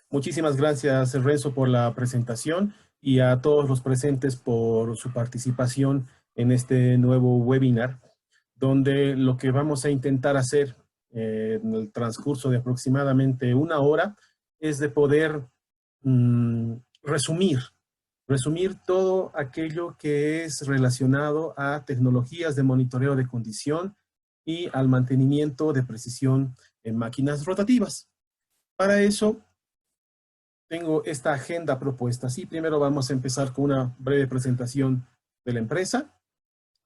Muchísimas gracias, Renzo, por la presentación y a todos los presentes por su participación en este nuevo webinar, donde lo que vamos a intentar hacer en el transcurso de aproximadamente una hora es de poder resumir todo aquello que es relacionado a tecnologías de monitoreo de condición y al mantenimiento de precisión en máquinas rotativas. Para eso, tengo esta agenda propuesta. Sí, primero vamos a empezar con una breve presentación de la empresa.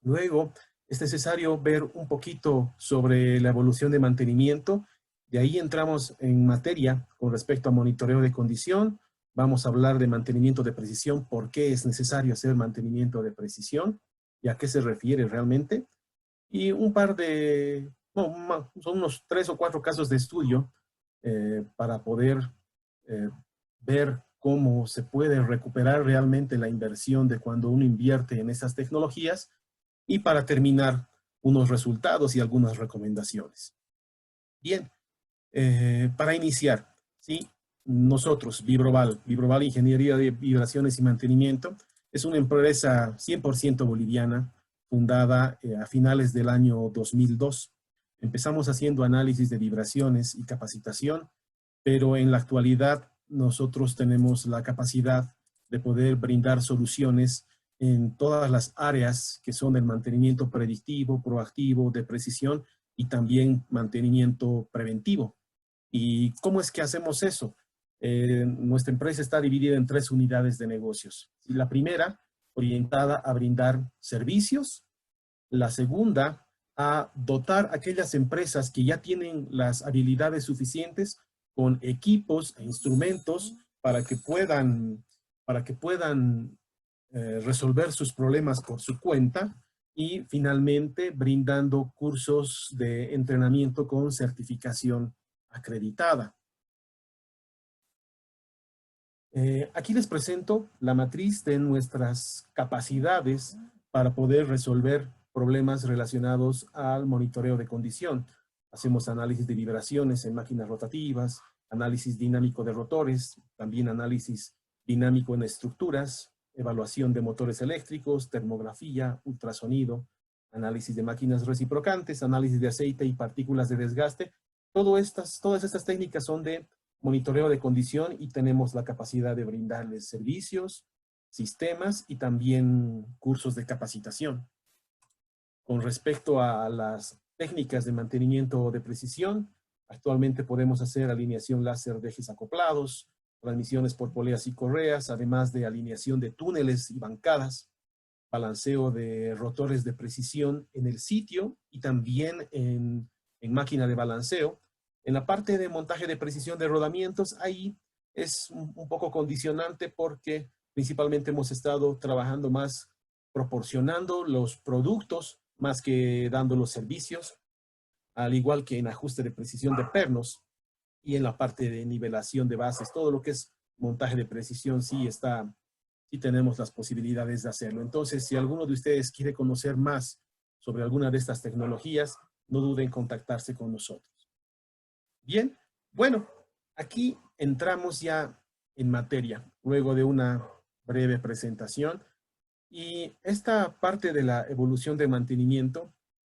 Luego, es necesario ver un poquito sobre la evolución de mantenimiento. De ahí entramos en materia con respecto a monitoreo de condición. Vamos a hablar de mantenimiento de precisión, por qué es necesario hacer mantenimiento de precisión y a qué se refiere realmente. Y un par de, no, son unos 3 o 4 casos de estudio para poder eh, ver cómo se puede recuperar realmente la inversión de cuando uno invierte en esas tecnologías y para terminar unos resultados y algunas recomendaciones. Bien, para iniciar, ¿sí? Nosotros, Vibroval Ingeniería de Vibraciones y Mantenimiento, es una empresa 100% boliviana, fundada a finales del año 2002. Empezamos haciendo análisis de vibraciones y capacitación, pero en la actualidad nosotros tenemos la capacidad de poder brindar soluciones en todas las áreas que son el mantenimiento predictivo, proactivo, de precisión y también mantenimiento preventivo. ¿Y cómo es que hacemos eso? Nuestra empresa está dividida en 3 unidades de negocios. La primera, orientada a brindar servicios. La segunda, a dotar a aquellas empresas que ya tienen las habilidades suficientes con equipos e instrumentos para que puedan resolver sus problemas por su cuenta. Y finalmente, brindando cursos de entrenamiento con certificación acreditada. Aquí les presento la matriz de nuestras capacidades para poder resolver problemas relacionados al monitoreo de condición. Hacemos análisis de vibraciones en máquinas rotativas, análisis dinámico de rotores, también análisis dinámico en estructuras, evaluación de motores eléctricos, termografía, ultrasonido, análisis de máquinas reciprocantes, análisis de aceite y partículas de desgaste. Todas estas técnicas son de monitoreo de condición y tenemos la capacidad de brindarles servicios, sistemas y también cursos de capacitación. Con respecto a las técnicas de mantenimiento de precisión, actualmente podemos hacer alineación láser de ejes acoplados, transmisiones por poleas y correas, además de alineación de túneles y bancadas, balanceo de rotores de precisión en el sitio y también en máquina de balanceo. En la parte de montaje de precisión de rodamientos, ahí es un poco condicionante porque principalmente hemos estado trabajando más proporcionando los productos más que dando los servicios, al igual que en ajuste de precisión de pernos y en la parte de nivelación de bases. Todo lo que es montaje de precisión sí tenemos las posibilidades de hacerlo. Entonces, si alguno de ustedes quiere conocer más sobre alguna de estas tecnologías, no duden en contactarse con nosotros. Bien, bueno, aquí entramos ya en materia, luego de una breve presentación. Y esta parte de la evolución de mantenimiento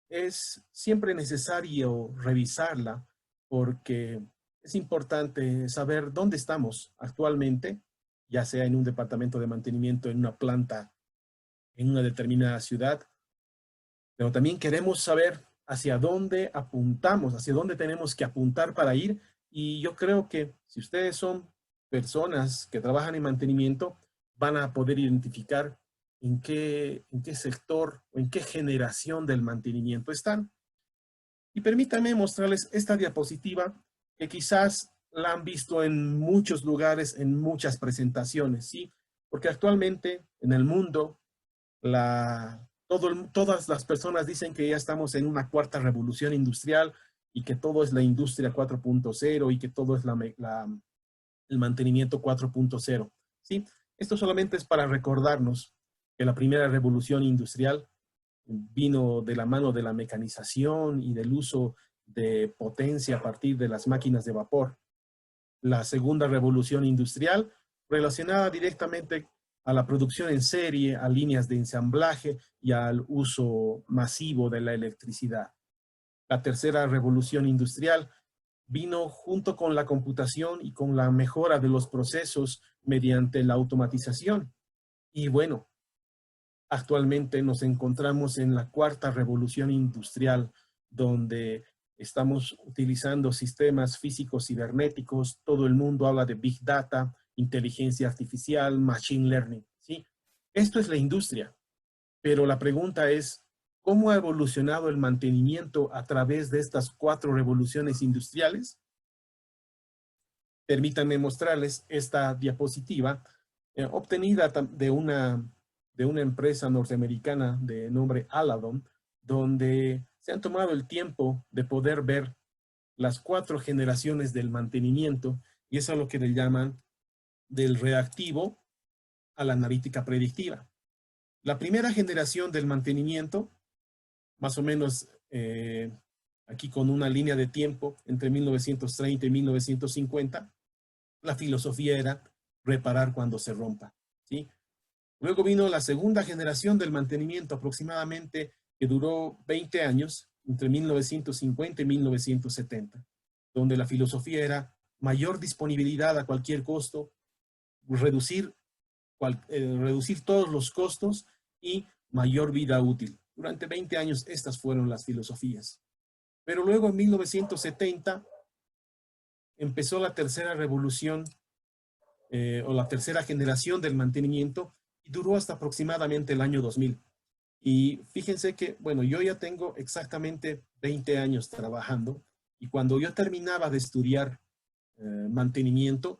es siempre necesario revisarla porque es importante saber dónde estamos actualmente, ya sea en un departamento de mantenimiento, en una planta, en una determinada ciudad, pero también queremos saber hacia dónde apuntamos, hacia dónde tenemos que apuntar para ir. Y yo creo que si ustedes son personas que trabajan en mantenimiento, van a poder identificar en qué sector o en qué generación del mantenimiento están. Y permítanme mostrarles esta diapositiva que quizás la han visto en muchos lugares, en muchas presentaciones, ¿sí? Porque actualmente en el mundo todas las personas dicen que ya estamos en una cuarta revolución industrial y que todo es la industria 4.0 y que todo es el mantenimiento 4.0. ¿Sí? Esto solamente es para recordarnos que la primera revolución industrial vino de la mano de la mecanización y del uso de potencia a partir de las máquinas de vapor. la segunda revolución industrial, relacionada directamente a la producción en serie, a líneas de ensamblaje y al uso masivo de la electricidad. La tercera revolución industrial vino junto con la computación y con la mejora de los procesos mediante la automatización. Y bueno, actualmente nos encontramos en la cuarta revolución industrial, donde estamos utilizando sistemas físicos cibernéticos. Todo el mundo habla de Big Data, inteligencia artificial, Machine Learning, ¿sí? Esto es la industria, pero la pregunta es, ¿cómo ha evolucionado el mantenimiento a través de estas cuatro revoluciones industriales? Permítanme mostrarles esta diapositiva obtenida de una empresa norteamericana de nombre Aladon, donde se han tomado el tiempo de poder ver las cuatro generaciones del mantenimiento, y eso es lo que le llaman del reactivo a la analítica predictiva. La primera generación del mantenimiento, más o menos aquí con una línea de tiempo entre 1930 y 1950, la filosofía era reparar cuando se rompa, ¿sí? Luego vino la segunda generación del mantenimiento aproximadamente, que duró 20 años, entre 1950 y 1970, donde la filosofía era mayor disponibilidad a cualquier costo, reducir todos los costos y mayor vida útil. Durante 20 años estas fueron las filosofías. Pero luego en 1970 empezó la tercera revolución o la tercera generación del mantenimiento y duró hasta aproximadamente el año 2000. Y fíjense que, bueno, yo ya tengo exactamente 20 años trabajando y cuando yo terminaba de estudiar mantenimiento,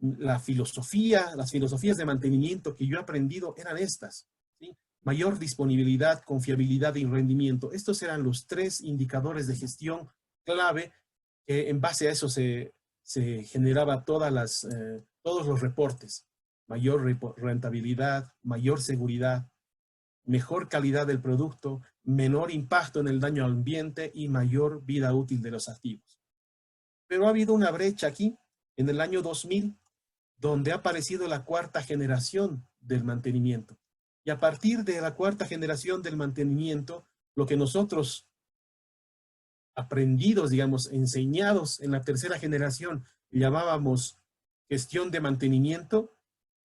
las filosofías de mantenimiento que yo he aprendido eran estas, ¿sí? Mayor disponibilidad, confiabilidad y rendimiento. Estos eran los tres indicadores de gestión clave que en base a eso se generaba todos los reportes. Mayor rentabilidad, mayor seguridad, mejor calidad del producto, menor impacto en el daño al ambiente y mayor vida útil de los activos. Pero ha habido una brecha aquí, en el año 2000, donde ha aparecido la cuarta generación del mantenimiento. Y a partir de la cuarta generación del mantenimiento, lo que nosotros aprendidos, digamos, enseñados en la tercera generación, llamábamos gestión de mantenimiento,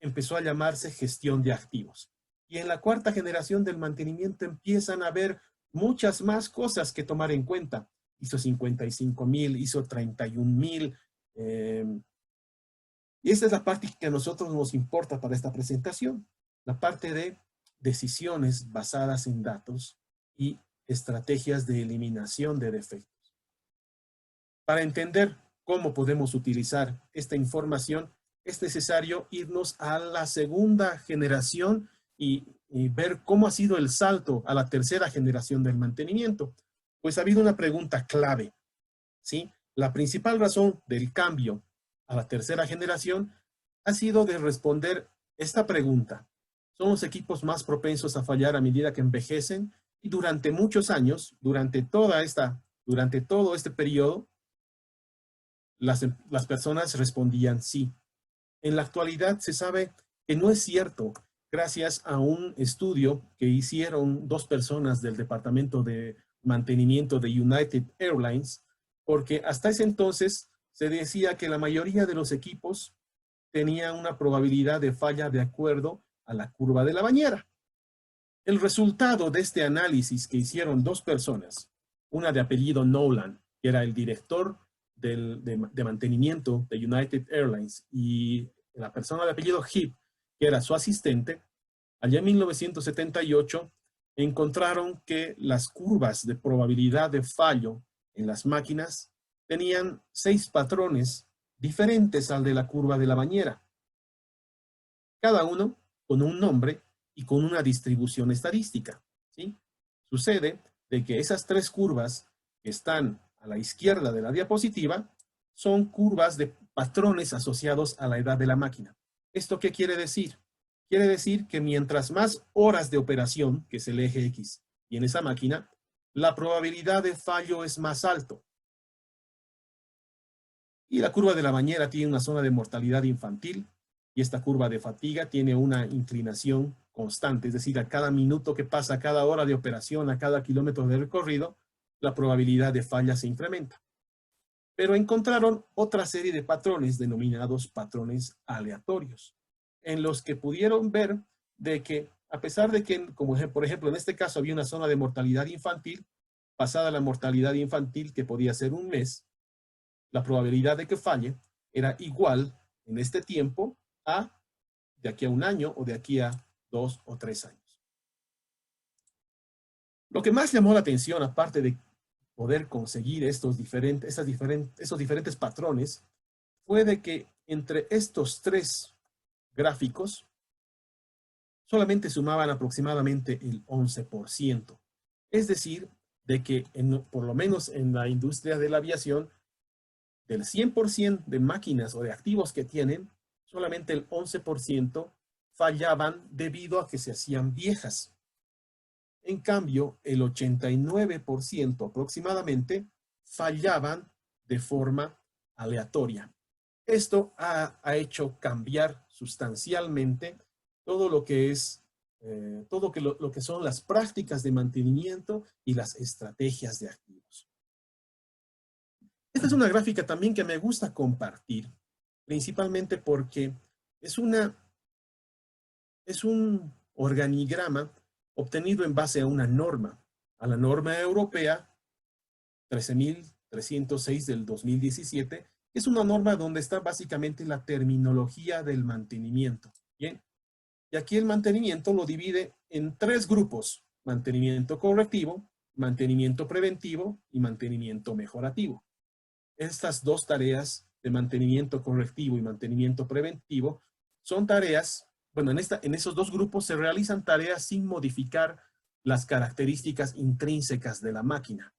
empezó a llamarse gestión de activos. Y en la cuarta generación del mantenimiento empiezan a haber muchas más cosas que tomar en cuenta. ISO 55000, ISO 31000. Y esta es la parte que a nosotros nos importa para esta presentación. La parte de decisiones basadas en datos y estrategias de eliminación de defectos. Para entender cómo podemos utilizar esta información, es necesario irnos a la segunda generación y ver cómo ha sido el salto a la tercera generación del mantenimiento. Pues ha habido una pregunta clave, ¿sí? La principal razón del cambio a la tercera generación ha sido de responder esta pregunta. ¿Son los equipos más propensos a fallar a medida que envejecen? Y durante muchos años, durante todo este periodo, las personas respondían sí. En la actualidad se sabe que no es cierto, gracias a un estudio que hicieron dos personas del Departamento de Mantenimiento de United Airlines, porque hasta ese entonces se decía que la mayoría de los equipos tenían una probabilidad de falla de acuerdo a la curva de la bañera. El resultado de este análisis que hicieron dos personas, una de apellido Nolan, que era el director de mantenimiento de United Airlines, y la persona de apellido Heath, que era su asistente, allá en 1978 encontraron que las curvas de probabilidad de fallo en las máquinas tenían 6 patrones diferentes al de la curva de la bañera, cada uno con un nombre y con una distribución estadística, ¿sí? Sucede de que esas 3 curvas que están a la izquierda de la diapositiva son curvas de patrones asociados a la edad de la máquina. ¿Esto qué quiere decir? Quiere decir que mientras más horas de operación, que es el eje X, tiene esa máquina, la probabilidad de fallo es más alto. Y la curva de la bañera tiene una zona de mortalidad infantil y esta curva de fatiga tiene una inclinación constante, es decir, a cada minuto que pasa, a cada hora de operación, a cada kilómetro de recorrido, la probabilidad de falla se incrementa. Pero encontraron otra serie de patrones denominados patrones aleatorios, en los que pudieron ver de que, a pesar de que, como por ejemplo en este caso había una zona de mortalidad infantil, pasada la mortalidad infantil, que podía ser un mes, la probabilidad de que falle era igual en este tiempo a de aquí a un año o de aquí a 2 o 3 años. Lo que más llamó la atención, aparte de poder conseguir esos diferentes patrones, fue de que entre estos tres gráficos solamente sumaban aproximadamente el 11%. Es decir, de que por lo menos en la industria de la aviación, del 100% de máquinas o de activos que tienen, solamente el 11% fallaban debido a que se hacían viejas. En cambio, el 89% aproximadamente fallaban de forma aleatoria. Esto ha hecho cambiar sustancialmente todo lo que es, lo que son las prácticas de mantenimiento y las estrategias de activos. Esta es una gráfica también que me gusta compartir, principalmente porque es un organigrama obtenido en base a una norma, a la norma europea 13.306 del 2017, que es una norma donde está básicamente la terminología del mantenimiento. Bien, y aquí el mantenimiento lo divide en tres grupos: mantenimiento correctivo, mantenimiento preventivo y mantenimiento mejorativo. Estas dos tareas de mantenimiento correctivo y mantenimiento preventivo son tareas, bueno, en esos dos grupos se realizan tareas sin modificar las características intrínsecas de la máquina.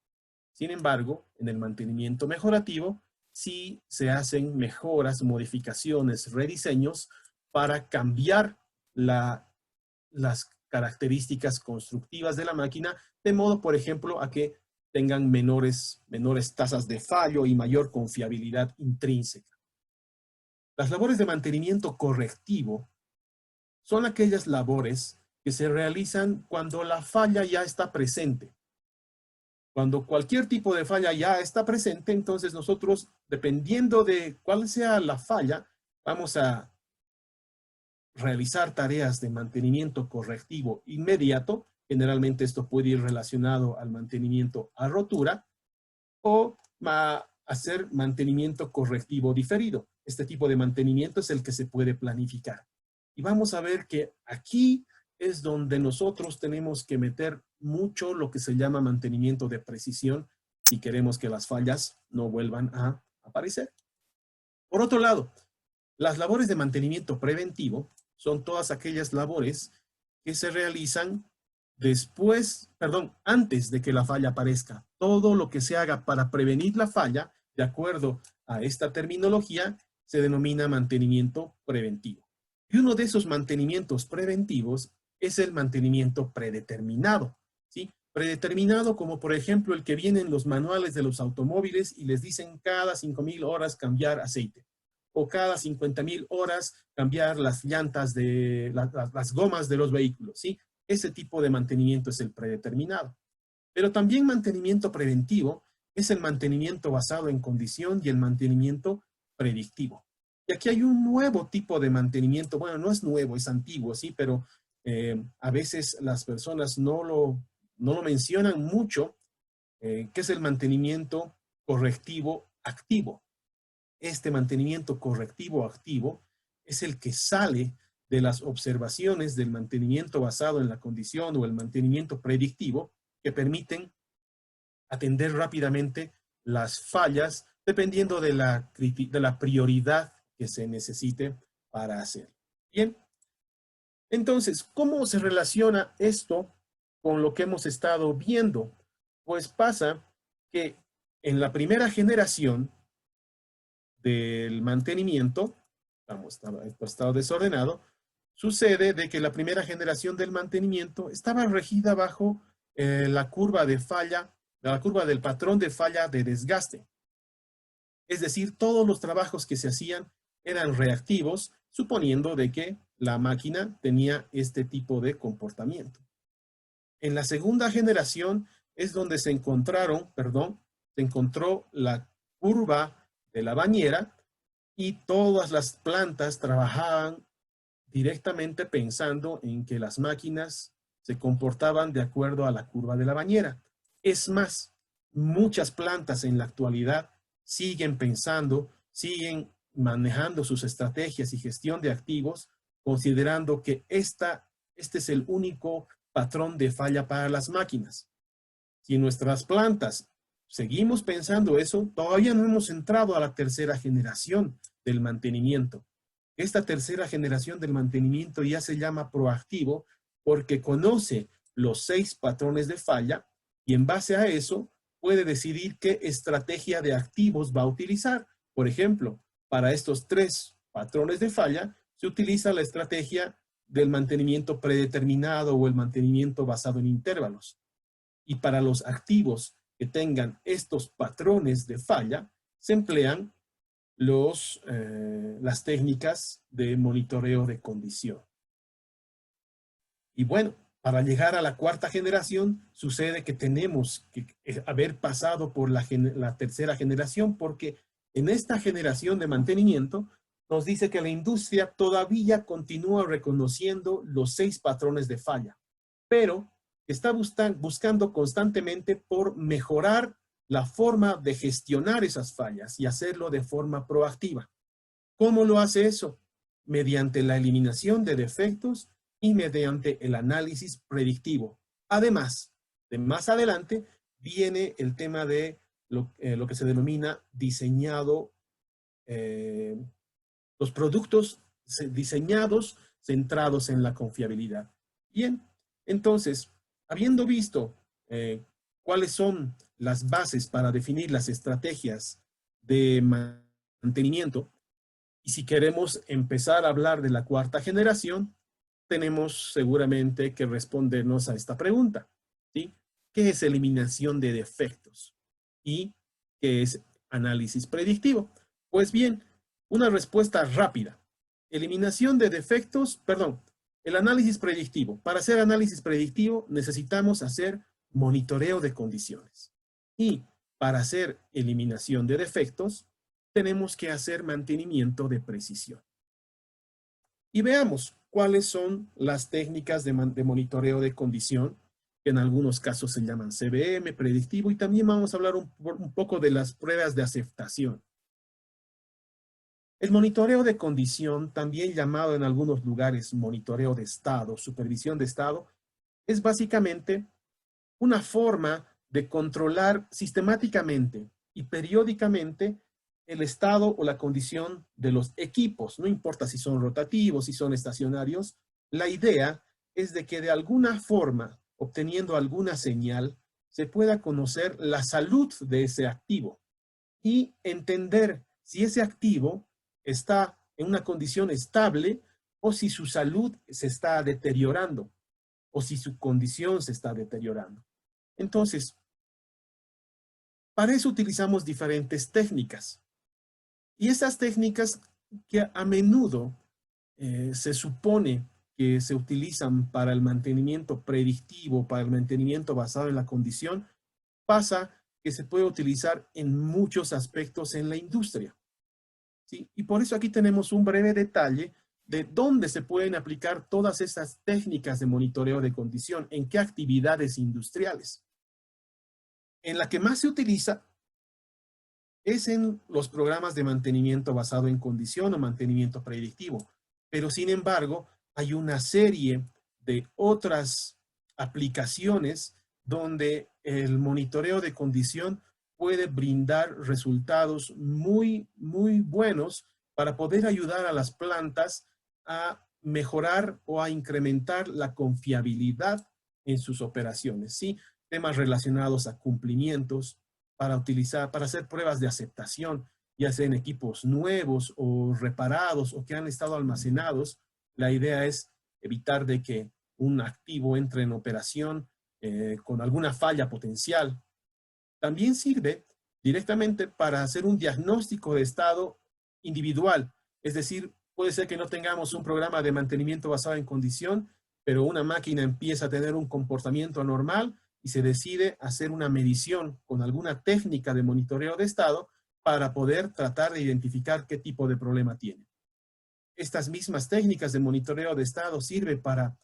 Sin embargo, en el mantenimiento mejorativo sí se hacen mejoras, modificaciones, rediseños para cambiar las características constructivas de la máquina, de modo, por ejemplo, a que tengan menores tasas de fallo y mayor confiabilidad intrínseca. Las labores de mantenimiento correctivo son aquellas labores que se realizan cuando la falla ya está presente. Cuando cualquier tipo de falla ya está presente, entonces nosotros, dependiendo de cuál sea la falla, vamos a realizar tareas de mantenimiento correctivo inmediato. Generalmente esto puede ir relacionado al mantenimiento a rotura o a hacer mantenimiento correctivo diferido. Este tipo de mantenimiento es el que se puede planificar. Y vamos a ver que aquí es donde nosotros tenemos que meter mucho lo que se llama mantenimiento de precisión si queremos que las fallas no vuelvan a aparecer. Por otro lado, las labores de mantenimiento preventivo son todas aquellas labores que se realizan antes de que la falla aparezca. Todo lo que se haga para prevenir la falla, de acuerdo a esta terminología, se denomina mantenimiento preventivo. Y uno de esos mantenimientos preventivos es el mantenimiento predeterminado, ¿sí? Predeterminado, como por ejemplo el que viene en los manuales de los automóviles y les dicen cada 5,000 horas cambiar aceite, o cada 50,000 horas cambiar las llantas de las gomas de los vehículos, ¿sí? Ese tipo de mantenimiento es el predeterminado. Pero también mantenimiento preventivo es el mantenimiento basado en condición y el mantenimiento predictivo. Y aquí hay un nuevo tipo de mantenimiento, bueno, no es nuevo, es antiguo, sí, pero a veces las personas no lo mencionan mucho, que es el mantenimiento correctivo activo. Este mantenimiento correctivo activo es el que sale de las observaciones del mantenimiento basado en la condición o el mantenimiento predictivo, que permiten atender rápidamente las fallas dependiendo de la prioridad que se necesite para hacer. Bien, entonces, ¿cómo se relaciona esto con lo que hemos estado viendo? Pues pasa que en la primera generación del mantenimiento, esto ha estado desordenado, sucede de que la primera generación del mantenimiento estaba regida bajo la curva de falla, la curva del patrón de falla de desgaste. Es decir, todos los trabajos que se hacían eran reactivos, suponiendo de que la máquina tenía este tipo de comportamiento. En la segunda generación es donde se encontró la curva de la bañera y todas las plantas trabajaban directamente pensando en que las máquinas se comportaban de acuerdo a la curva de la bañera. Es más, muchas plantas en la actualidad siguen pensando, siguen manejando sus estrategias y gestión de activos, considerando que este es el único patrón de falla para las máquinas. Si nuestras plantas seguimos pensando eso, todavía no hemos entrado a la tercera generación del mantenimiento. Esta tercera generación del mantenimiento ya se llama proactivo porque conoce los 6 patrones de falla y en base a eso puede decidir qué estrategia de activos va a utilizar. Por ejemplo, para estos 3 patrones de falla se utiliza la estrategia del mantenimiento predeterminado o el mantenimiento basado en intervalos. Y para los activos que tengan estos patrones de falla, se emplean las técnicas de monitoreo de condición. Y bueno, para llegar a la cuarta generación, sucede que tenemos que haber pasado por la tercera generación, porque en esta generación de mantenimiento nos dice que la industria todavía continúa reconociendo los 6 patrones de falla, pero está buscando constantemente por mejorar la forma de gestionar esas fallas y hacerlo de forma proactiva. ¿Cómo lo hace eso? Mediante la eliminación de defectos y mediante el análisis predictivo. Además, de más adelante viene el tema de lo que se denomina diseñado, los productos diseñados centrados en la confiabilidad. Bien, entonces, habiendo visto cuáles son las bases para definir las estrategias de mantenimiento, y si queremos empezar a hablar de la cuarta generación, tenemos seguramente que respondernos a esta pregunta, ¿sí? ¿Qué es eliminación de defectos? ¿Y qué es análisis predictivo? Pues bien, una respuesta rápida. Eliminación de defectos, el análisis predictivo. Para hacer análisis predictivo necesitamos hacer monitoreo de condiciones. Y para hacer eliminación de defectos, tenemos que hacer mantenimiento de precisión. Y veamos cuáles son las técnicas de monitoreo de condición, que en algunos casos se llaman CBM, predictivo, y también vamos a hablar un poco de las pruebas de aceptación. El monitoreo de condición, también llamado en algunos lugares monitoreo de estado, supervisión de estado, es básicamente una forma de controlar sistemáticamente y periódicamente el estado o la condición de los equipos. No importa si son rotativos, si son estacionarios. La idea es de que de alguna forma, obteniendo alguna señal, se pueda conocer la salud de ese activo y entender si ese activo está en una condición estable o si su salud se está deteriorando o si su condición se está deteriorando. Entonces, para eso utilizamos diferentes técnicas. Y esas técnicas que a menudo se supone que se utilizan para el mantenimiento predictivo, para el mantenimiento basado en la condición, pasa que se puede utilizar en muchos aspectos en la industria, ¿sí? Y por eso aquí tenemos un breve detalle de dónde se pueden aplicar todas esas técnicas de monitoreo de condición, en qué actividades industriales. En la que más se utiliza es en los programas de mantenimiento basado en condición o mantenimiento predictivo. Pero sin embargo, hay una serie de otras aplicaciones donde el monitoreo de condición puede brindar resultados muy, muy buenos para poder ayudar a las plantas a mejorar o a incrementar la confiabilidad en sus operaciones, ¿sí? Temas relacionados a cumplimientos, para hacer pruebas de aceptación, ya sea en equipos nuevos o reparados o que han estado almacenados. La idea es evitar de que un activo entre en operación con alguna falla potencial. También sirve directamente para hacer un diagnóstico de estado individual. Es decir, puede ser que no tengamos un programa de mantenimiento basado en condición, pero una máquina empieza a tener un comportamiento anormal y se decide hacer una medición con alguna técnica de monitoreo de estado para poder tratar de identificar qué tipo de problema tiene. Estas mismas técnicas de monitoreo de estado sirven para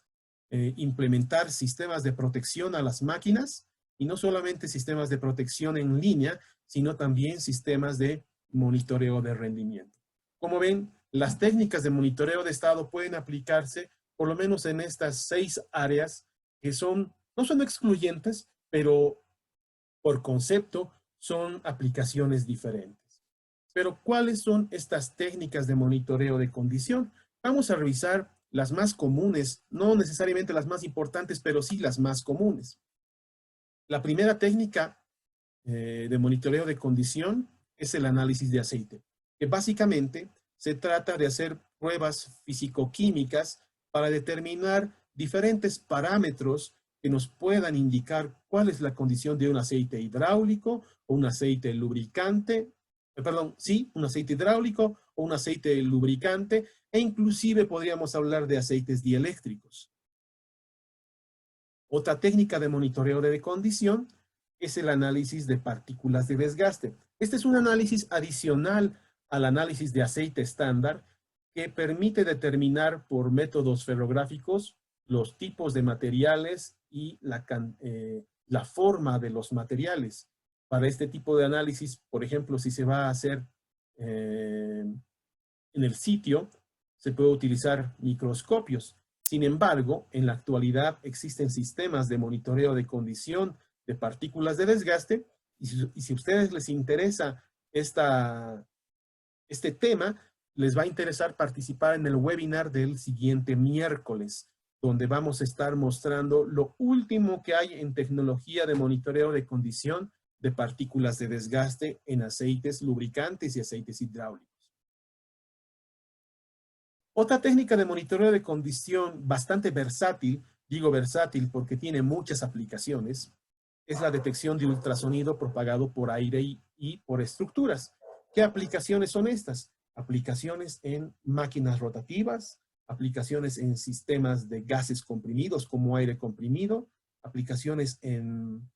implementar sistemas de protección a las máquinas, y no solamente sistemas de protección en línea, sino también sistemas de monitoreo de rendimiento. Como ven, las técnicas de monitoreo de estado pueden aplicarse por lo menos en estas 6 áreas que no son excluyentes, pero por concepto son aplicaciones diferentes. Pero, ¿cuáles son estas técnicas de monitoreo de condición? Vamos a revisar las más comunes, no necesariamente las más importantes, pero sí las más comunes. La primera técnica de monitoreo de condición es el análisis de aceite, que básicamente se trata de hacer pruebas físico-químicas para determinar diferentes parámetros que nos puedan indicar cuál es la condición de un aceite hidráulico o un aceite lubricante, un aceite hidráulico o un aceite lubricante, e inclusive podríamos hablar de aceites dieléctricos. Otra técnica de monitoreo de condición es el análisis de partículas de desgaste. Este es un análisis adicional al análisis de aceite estándar que permite determinar por métodos ferrográficos los tipos de materiales y la forma de los materiales. Para este tipo de análisis, por ejemplo, si se va a hacer en el sitio, se puede utilizar microscopios. Sin embargo, en la actualidad existen sistemas de monitoreo de condición de partículas de desgaste, y si a ustedes les interesa este tema, les va a interesar participar en el webinar del siguiente miércoles, donde vamos a estar mostrando lo último que hay en tecnología de monitoreo de condición de partículas de desgaste en aceites lubricantes y aceites hidráulicos. Otra técnica de monitoreo de condición bastante versátil, digo versátil porque tiene muchas aplicaciones, es la detección de ultrasonido propagado por aire y por estructuras. ¿Qué aplicaciones son estas? Aplicaciones en máquinas rotativas, aplicaciones en sistemas de gases comprimidos como aire comprimido, aplicaciones en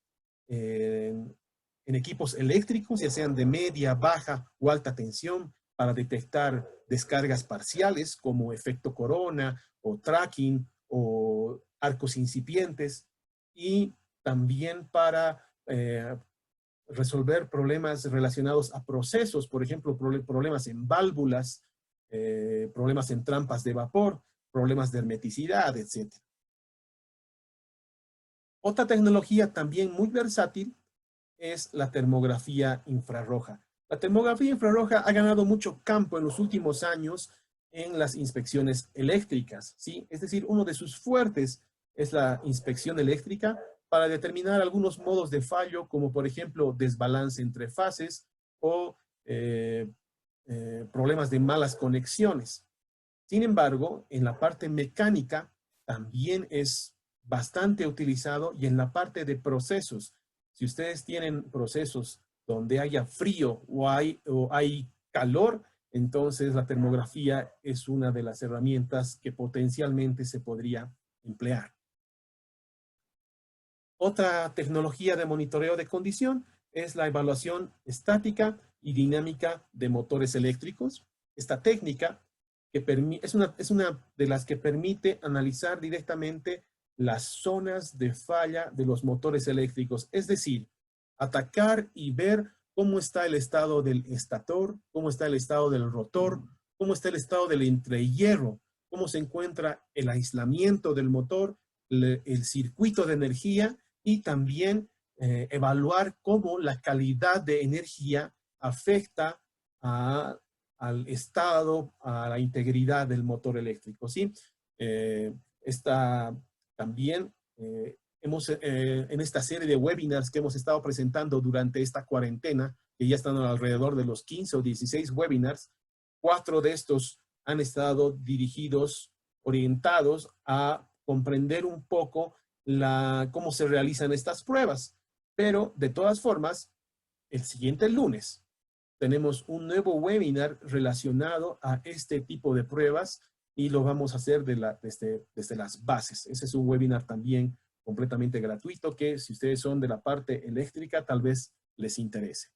equipos eléctricos, ya sean de media, baja o alta tensión, para detectar descargas parciales como efecto corona o tracking o arcos incipientes, y también para resolver problemas relacionados a procesos, por ejemplo, problemas en válvulas, problemas en trampas de vapor, problemas de hermeticidad, etc. Otra tecnología también muy versátil es la termografía infrarroja. La termografía infrarroja ha ganado mucho campo en los últimos años en las inspecciones eléctricas, ¿sí? Es decir, uno de sus fuertes es la inspección eléctrica para determinar algunos modos de fallo, como por ejemplo desbalance entre fases o problemas de malas conexiones. Sin embargo, en la parte mecánica también es bastante utilizado, y en la parte de procesos. Si ustedes tienen procesos donde haya frío o hay calor, entonces la termografía es una de las herramientas que potencialmente se podría emplear. Otra tecnología de monitoreo de condición es la evaluación estática y dinámica de motores eléctricos. Esta técnica es una de las que permite analizar directamente las zonas de falla de los motores eléctricos, es decir, atacar y ver cómo está el estado del estator, cómo está el estado del rotor, cómo está el estado del entrehierro, cómo se encuentra el aislamiento del motor, el circuito de energía, y también evaluar cómo la calidad de energía afecta al estado, a la integridad del motor eléctrico, ¿sí? También en esta serie de webinars que hemos estado presentando durante esta cuarentena, que ya están alrededor de los 15 o 16 webinars, 4 de estos han estado orientados a comprender un poco cómo se realizan estas pruebas. Pero, de todas formas, el siguiente lunes tenemos un nuevo webinar relacionado a este tipo de pruebas y lo vamos a hacer desde las bases. Ese es un webinar también completamente gratuito que si ustedes son de la parte eléctrica tal vez les interese.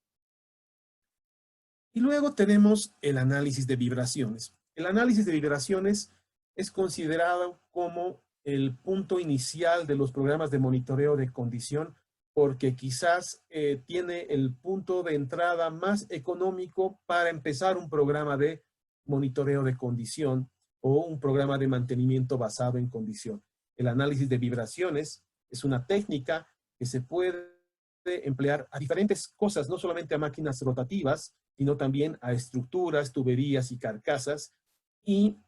Y luego tenemos el análisis de vibraciones. El análisis de vibraciones es considerado como el punto inicial de los programas de monitoreo de condición porque quizás tiene el punto de entrada más económico para empezar un programa de monitoreo de condición o un programa de mantenimiento basado en condición. El análisis de vibraciones es una técnica que se puede emplear a diferentes cosas, no solamente a máquinas rotativas, sino también a estructuras, tuberías y carcasas, y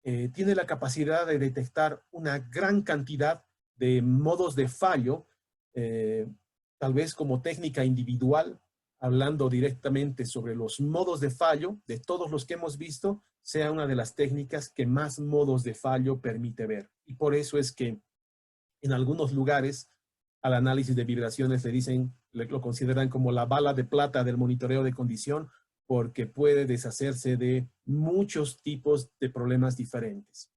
tiene la capacidad de detectar una gran cantidad de modos de fallo, tal vez como técnica individual, hablando directamente sobre los modos de fallo, de todos los que hemos visto, sea una de las técnicas que más modos de fallo permite ver. Y por eso es que en algunos lugares al análisis de vibraciones le dicen, lo consideran como la bala de plata del monitoreo de condición, porque puede deshacerse de muchos tipos de problemas diferentes.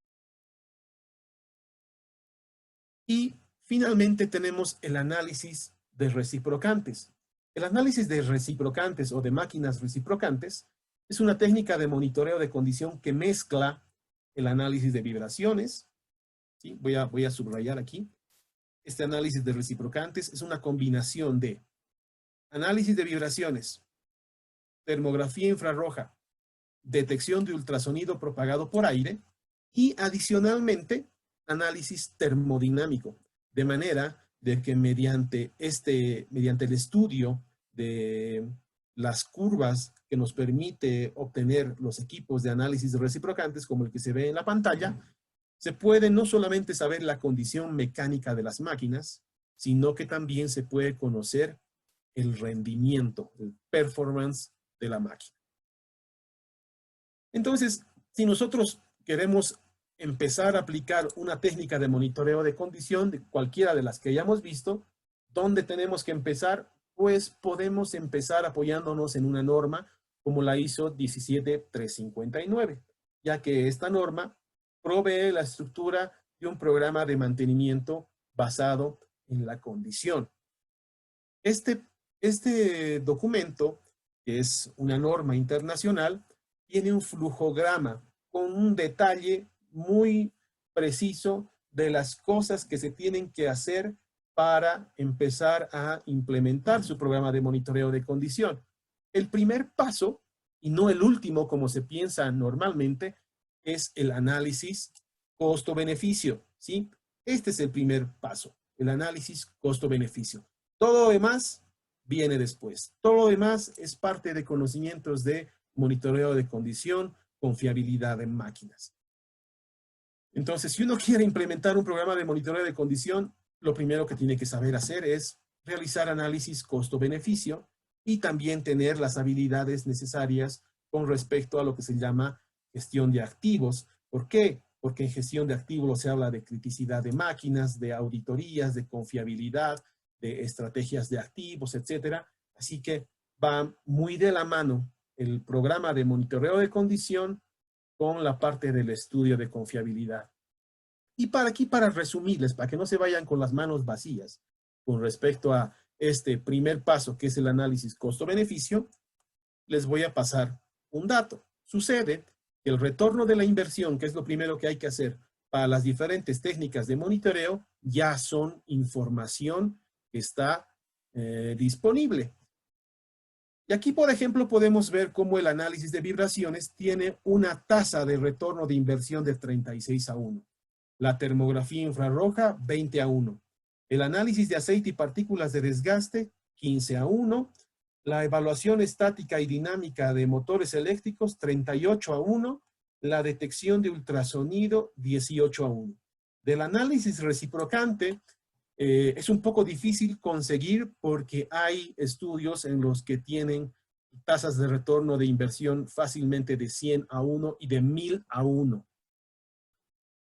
Y finalmente tenemos el análisis de reciprocantes. El análisis de reciprocantes o de máquinas reciprocantes es una técnica de monitoreo de condición que mezcla el análisis de vibraciones. ¿Sí? Voy a subrayar aquí. Este análisis de reciprocantes es una combinación de análisis de vibraciones, termografía infrarroja, detección de ultrasonido propagado por aire y adicionalmente análisis termodinámico, de manera de que mediante el estudio de las curvas que nos permite obtener los equipos de análisis reciprocantes, como el que se ve en la pantalla, se puede no solamente saber la condición mecánica de las máquinas, sino que también se puede conocer el rendimiento, el performance de la máquina. Entonces, si nosotros queremos empezar a aplicar una técnica de monitoreo de condición, de cualquiera de las que hayamos visto, ¿dónde tenemos que empezar? Pues podemos empezar apoyándonos en una norma como la ISO 17359, ya que esta norma provee la estructura de un programa de mantenimiento basado en la condición. Este documento, que es una norma internacional, tiene un flujograma con un detalle muy preciso de las cosas que se tienen que hacer para empezar a implementar su programa de monitoreo de condición. El primer paso, y no el último como se piensa normalmente, es el análisis costo-beneficio, ¿sí? Este es el primer paso, el análisis costo-beneficio. Todo lo demás viene después. Todo lo demás es parte de conocimientos de monitoreo de condición, confiabilidad en máquinas. Entonces, si uno quiere implementar un programa de monitoreo de condición, lo primero que tiene que saber hacer es realizar análisis costo-beneficio y también tener las habilidades necesarias con respecto a lo que se llama gestión de activos. ¿Por qué? Porque en gestión de activos se habla de criticidad de máquinas, de auditorías, de confiabilidad, de estrategias de activos, etcétera. Así que va muy de la mano el programa de monitoreo de condición con la parte del estudio de confiabilidad. Y para resumirles, para que no se vayan con las manos vacías con respecto a este primer paso, que es el análisis costo-beneficio, les voy a pasar un dato. Sucede que el retorno de la inversión, que es lo primero que hay que hacer para las diferentes técnicas de monitoreo, ya son información que está disponible. Y aquí, por ejemplo, podemos ver cómo el análisis de vibraciones tiene una tasa de retorno de inversión de 36:1. La termografía infrarroja, 20:1. El análisis de aceite y partículas de desgaste, 15:1. La evaluación estática y dinámica de motores eléctricos, 38:1. La detección de ultrasonido, 18:1. Del análisis reciprocante, es un poco difícil conseguir porque hay estudios en los que tienen tasas de retorno de inversión fácilmente de 100:1 y de 1000:1.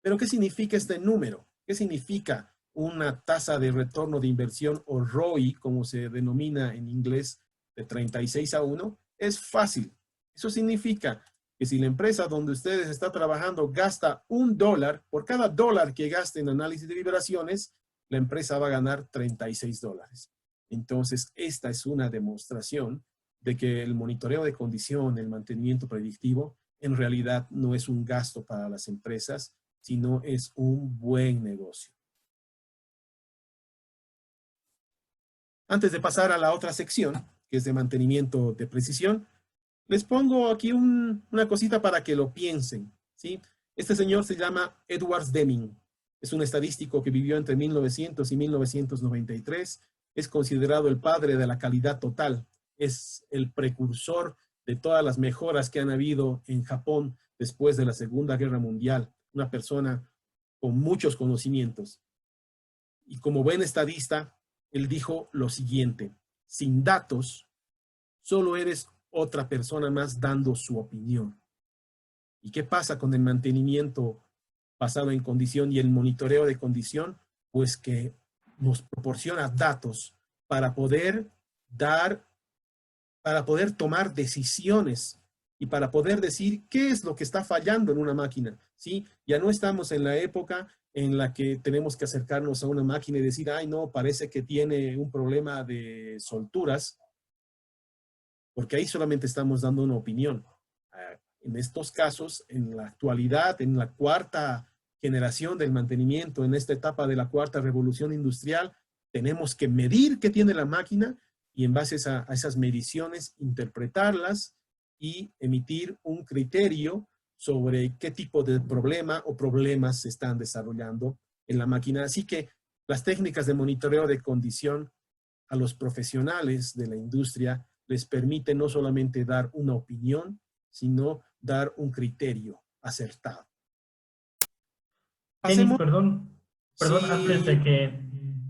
Pero ¿qué significa este número? ¿Qué significa una tasa de retorno de inversión o ROI, como se denomina en inglés, de 36:1, es fácil. Eso significa que si la empresa donde ustedes están trabajando gasta $1, por cada dólar que gaste en análisis de vibraciones, la empresa va a ganar $36. Entonces, esta es una demostración de que el monitoreo de condición, el mantenimiento predictivo, en realidad no es un gasto para las empresas, sino es un buen negocio. Antes de pasar a la otra sección, que es de mantenimiento de precisión, les pongo aquí una cosita para que lo piensen, ¿sí? Este señor se llama Edwards Deming. Es un estadístico que vivió entre 1900 y 1993. Es considerado el padre de la calidad total. Es el precursor de todas las mejoras que han habido en Japón después de la Segunda Guerra Mundial. Una persona con muchos conocimientos. Y como buen estadista, él dijo lo siguiente: sin datos, solo eres otra persona más dando su opinión. ¿Y qué pasa con el mantenimiento basado en condición y el monitoreo de condición? Pues que nos proporciona datos para poder tomar decisiones y para poder decir qué es lo que está fallando en una máquina, ¿sí? Ya no estamos en la época en la que tenemos que acercarnos a una máquina y decir, ay, no, parece que tiene un problema de solturas, porque ahí solamente estamos dando una opinión. En estos casos, en la actualidad, en la cuarta generación del mantenimiento, en esta etapa de la cuarta revolución industrial, tenemos que medir qué tiene la máquina y en base a esas mediciones interpretarlas y emitir un criterio sobre qué tipo de problema o problemas se están desarrollando en la máquina. Así que las técnicas de monitoreo de condición a los profesionales de la industria les permite no solamente dar una opinión, sino dar un criterio acertado. Denis, Hacemos, perdón, antes de sí, que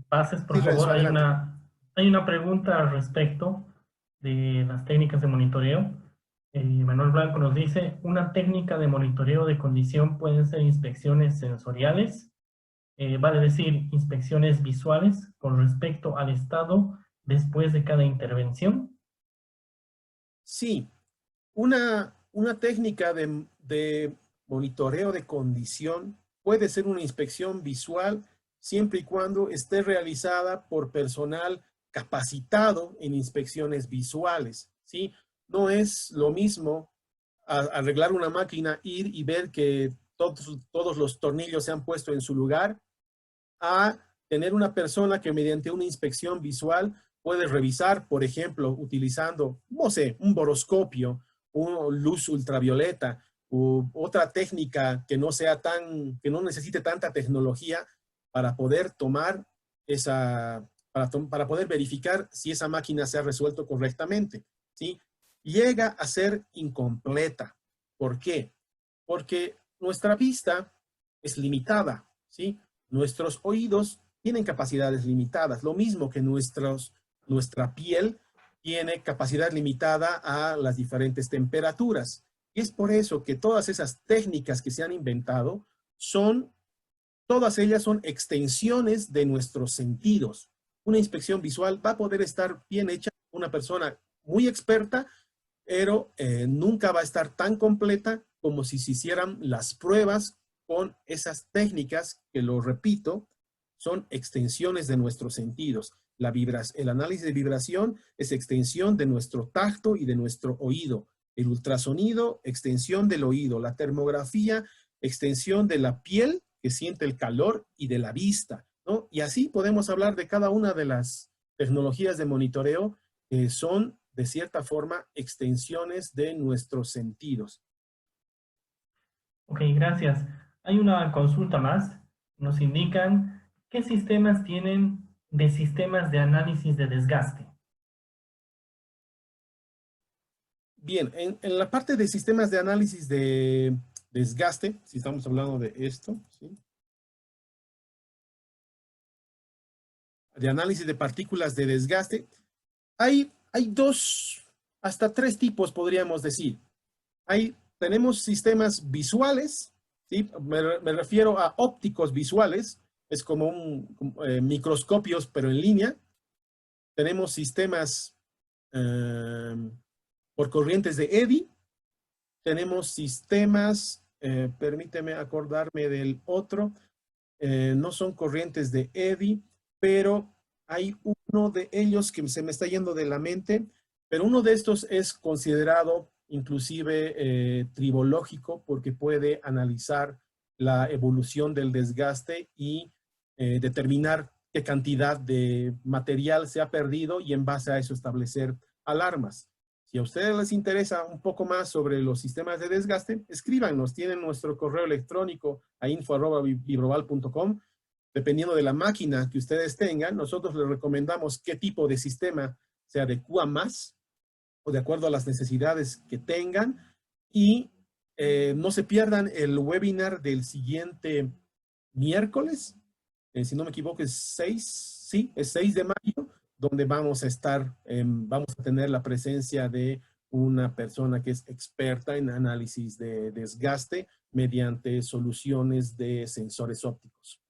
pases, por sí, favor, Renzo, adelante. hay una pregunta al respecto de las técnicas de monitoreo. Manuel Blanco nos dice, una técnica de monitoreo de condición pueden ser inspecciones sensoriales, vale decir, inspecciones visuales con respecto al estado después de cada intervención. Sí, una técnica de monitoreo de condición puede ser una inspección visual siempre y cuando esté realizada por personal capacitado en inspecciones visuales, ¿sí? No es lo mismo arreglar una máquina, ir y ver que todos los tornillos se han puesto en su lugar, a tener una persona que mediante una inspección visual puede revisar, por ejemplo, utilizando, no sé, un boroscopio, una luz ultravioleta, u otra técnica que no sea que no necesite tanta tecnología para poder tomar para poder verificar si esa máquina se ha resuelto correctamente, ¿sí? Llega a ser incompleta. ¿Por qué? Porque nuestra vista es limitada, ¿sí? Nuestros oídos tienen capacidades limitadas, lo mismo que nuestra piel tiene capacidad limitada a las diferentes temperaturas. Y es por eso que todas esas técnicas que se han inventado todas ellas son extensiones de nuestros sentidos. Una inspección visual va a poder estar bien hecha por una persona muy experta, pero nunca va a estar tan completa como si se hicieran las pruebas con esas técnicas que, lo repito, son extensiones de nuestros sentidos. El análisis de vibración es extensión de nuestro tacto y de nuestro oído. El ultrasonido, extensión del oído. La termografía, extensión de la piel que siente el calor y de la vista, ¿no? Y así podemos hablar de cada una de las tecnologías de monitoreo que son, de cierta forma, extensiones de nuestros sentidos. Ok, gracias. Hay una consulta más. Nos indican qué sistemas tienen de sistemas de análisis de desgaste. Bien, en la parte de sistemas de análisis de desgaste, si estamos hablando de esto, ¿sí? De análisis de partículas de desgaste, hay hasta tres tipos, podríamos decir. Tenemos sistemas visuales, ¿sí? Me refiero a ópticos visuales, es como microscopios, pero en línea. Tenemos sistemas por corrientes de Eddy. Tenemos sistemas, permíteme acordarme del otro, no son corrientes de Eddy, pero hay uno de ellos que se me está yendo de la mente, pero uno de estos es considerado inclusive tribológico porque puede analizar la evolución del desgaste y determinar qué cantidad de material se ha perdido y en base a eso establecer alarmas. Si a ustedes les interesa un poco más sobre los sistemas de desgaste, escríbanos, tienen nuestro correo electrónico a info@vibroval.com. Dependiendo de la máquina que ustedes tengan, nosotros les recomendamos qué tipo de sistema se adecua más o de acuerdo a las necesidades que tengan. Y no se pierdan el webinar del siguiente miércoles. Si no me equivoco, es 6, sí, es 6 de mayo, donde vamos a estar, vamos a tener la presencia de una persona que es experta en análisis de desgaste mediante soluciones de sensores ópticos.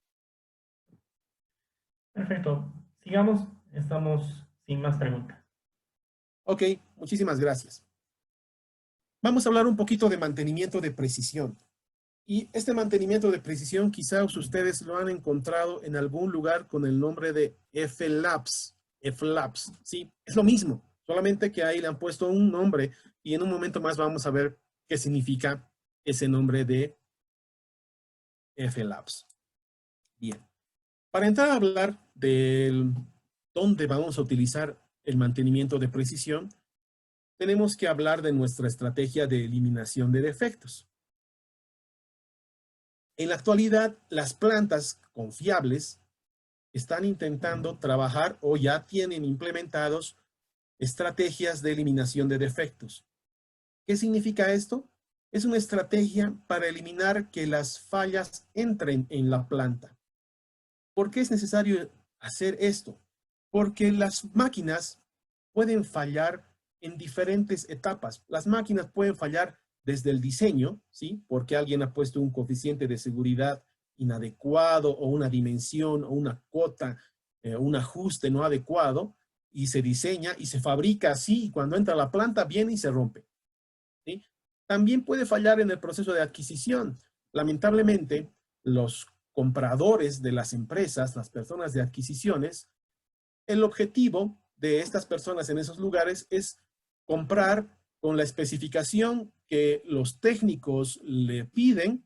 Perfecto. Sigamos. Estamos sin más preguntas. Ok, muchísimas gracias. Vamos a hablar un poquito de mantenimiento de precisión. Y este mantenimiento de precisión quizás ustedes lo han encontrado en algún lugar con el nombre de F-Labs. F-Labs, sí, es lo mismo, solamente que ahí le han puesto un nombre y en un momento más vamos a ver qué significa ese nombre de F-Labs. Bien, para entrar a hablar de dónde vamos a utilizar el mantenimiento de precisión, tenemos que hablar de nuestra estrategia de eliminación de defectos. En la actualidad, las plantas confiables están intentando trabajar o ya tienen implementados estrategias de eliminación de defectos. ¿Qué significa esto? Es una estrategia para eliminar que las fallas entren en la planta. ¿Por qué es necesario hacer esto? Porque las máquinas pueden fallar en diferentes etapas. Las máquinas pueden fallar desde el diseño, ¿sí? Porque alguien ha puesto un coeficiente de seguridad inadecuado o una dimensión o una cota, un ajuste no adecuado y se diseña y se fabrica así y cuando entra a la planta viene y se rompe, ¿sí? También puede fallar en el proceso de adquisición. Lamentablemente, los compradores de las empresas, las personas de adquisiciones, el objetivo de estas personas en esos lugares es comprar con la especificación que los técnicos le piden,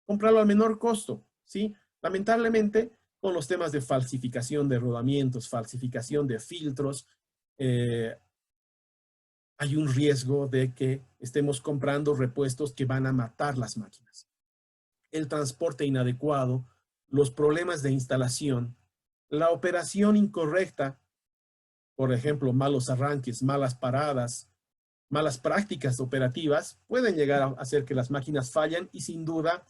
comprarlo al menor costo, ¿sí? Lamentablemente, con los temas de falsificación de rodamientos, falsificación de filtros, hay un riesgo de que estemos comprando repuestos que van a matar las máquinas. El transporte inadecuado, los problemas de instalación, la operación incorrecta, por ejemplo, malos arranques, malas paradas, malas prácticas operativas, pueden llegar a hacer que las máquinas fallen y sin duda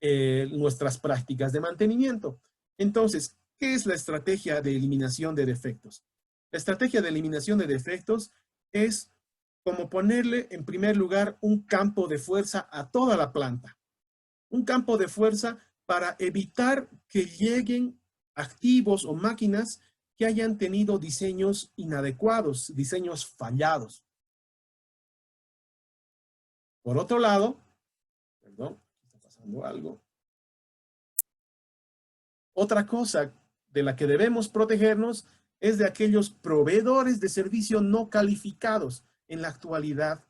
nuestras prácticas de mantenimiento. Entonces, ¿qué es la estrategia de eliminación de defectos? La estrategia de eliminación de defectos es como ponerle en primer lugar un campo de fuerza a toda la planta. Un campo de fuerza para evitar que lleguen activos o máquinas que hayan tenido diseños inadecuados, diseños fallados. Por otro lado, perdón, está pasando algo. Otra cosa de la que debemos protegernos es de aquellos proveedores de servicio no calificados. En la actualidad,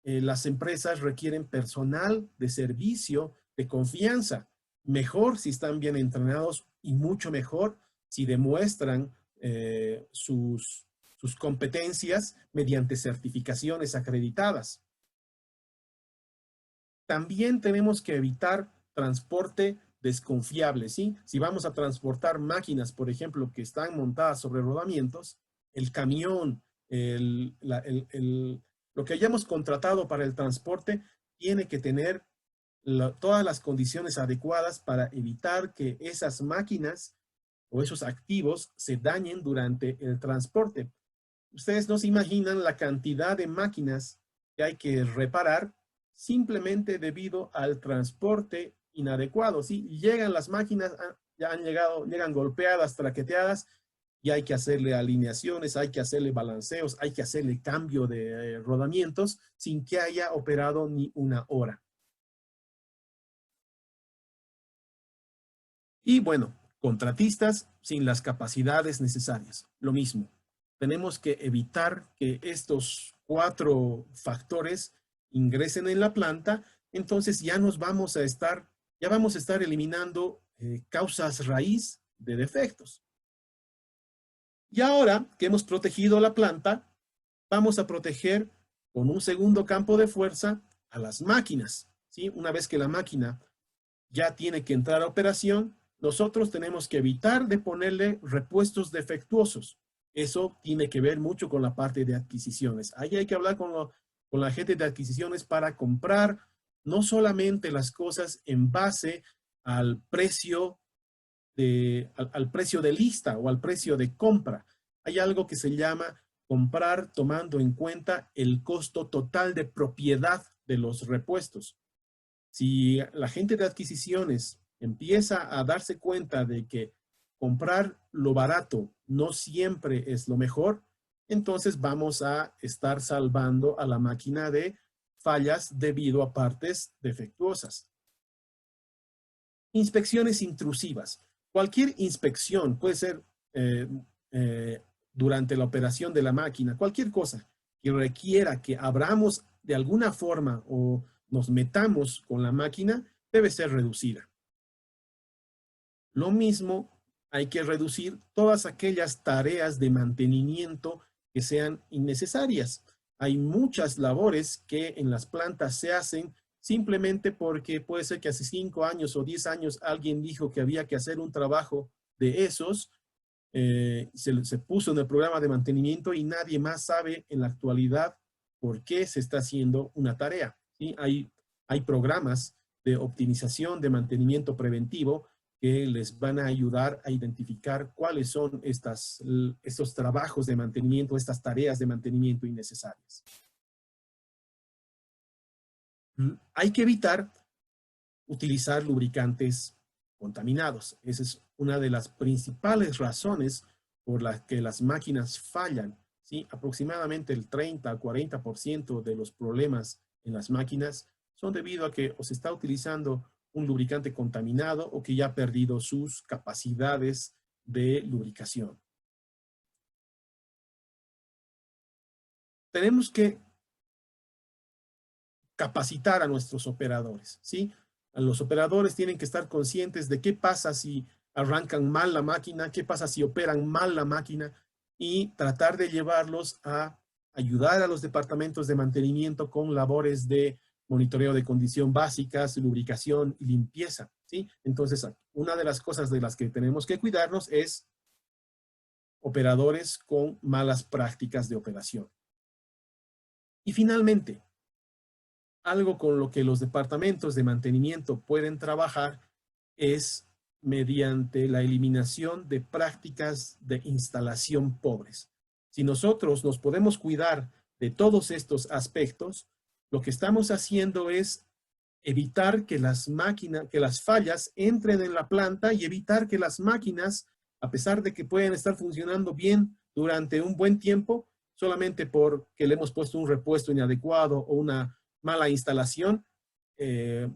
las empresas requieren personal de servicio de confianza. Mejor si están bien entrenados y mucho mejor si demuestran sus competencias mediante certificaciones acreditadas. También tenemos que evitar transporte desconfiable, ¿sí? Si vamos a transportar máquinas, por ejemplo, que están montadas sobre rodamientos, el camión, lo que hayamos contratado para el transporte tiene que tener todas las condiciones adecuadas para evitar que esas máquinas o esos activos se dañen durante el transporte. Ustedes no se imaginan la cantidad de máquinas que hay que reparar simplemente debido al transporte inadecuado, ¿sí? Llegan las máquinas, ya han llegado, llegan golpeadas, traqueteadas, y hay que hacerle alineaciones, hay que hacerle balanceos, hay que hacerle cambio de rodamientos sin que haya operado ni una hora. Y bueno, contratistas sin las capacidades necesarias. Lo mismo. Tenemos que evitar que estos 4 factores ingresen en la planta, entonces ya vamos a estar eliminando causas raíz de defectos. Y ahora que hemos protegido la planta, vamos a proteger con un segundo campo de fuerza a las máquinas, ¿sí? Una vez que la máquina ya tiene que entrar a operación, nosotros tenemos que evitar de ponerle repuestos defectuosos. Eso tiene que ver mucho con la parte de adquisiciones. Ahí hay que hablar con la gente de adquisiciones para comprar no solamente las cosas en base al precio al precio de lista o al precio de compra. Hay algo que se llama comprar tomando en cuenta el costo total de propiedad de los repuestos. Si la gente de adquisiciones empieza a darse cuenta de que comprar lo barato no siempre es lo mejor, entonces vamos a estar salvando a la máquina de fallas debido a partes defectuosas. Inspecciones intrusivas. Cualquier inspección puede ser durante la operación de la máquina, cualquier cosa que requiera que abramos de alguna forma o nos metamos con la máquina, debe ser reducida. Lo mismo, hay que reducir todas aquellas tareas de mantenimiento que sean innecesarias. Hay muchas labores que en las plantas se hacen simplemente porque puede ser que hace 5 años o 10 años alguien dijo que había que hacer un trabajo de esos, se puso en el programa de mantenimiento y nadie más sabe en la actualidad por qué se está haciendo una tarea, ¿sí? Hay programas de optimización de mantenimiento preventivo que les van a ayudar a identificar cuáles son estos trabajos de mantenimiento, estas tareas de mantenimiento innecesarias. Hay que evitar utilizar lubricantes contaminados. Esa es una de las principales razones por las que las máquinas fallan, ¿sí? Aproximadamente el 30 al 40% de los problemas en las máquinas son debido a que o se está utilizando un lubricante contaminado o que ya ha perdido sus capacidades de lubricación. Tenemos que capacitar a nuestros operadores, ¿sí? Los operadores tienen que estar conscientes de qué pasa si arrancan mal la máquina, qué pasa si operan mal la máquina y tratar de llevarlos a ayudar a los departamentos de mantenimiento con labores de monitoreo de condición básicas, lubricación y limpieza, ¿sí? Entonces, una de las cosas de las que tenemos que cuidarnos es operadores con malas prácticas de operación. Y finalmente, algo con lo que los departamentos de mantenimiento pueden trabajar es mediante la eliminación de prácticas de instalación pobres. Si nosotros nos podemos cuidar de todos estos aspectos, lo que estamos haciendo es evitar que las fallas entren en la planta y evitar que las máquinas, a pesar de que pueden estar funcionando bien durante un buen tiempo, solamente porque le hemos puesto un repuesto inadecuado o una mala instalación, le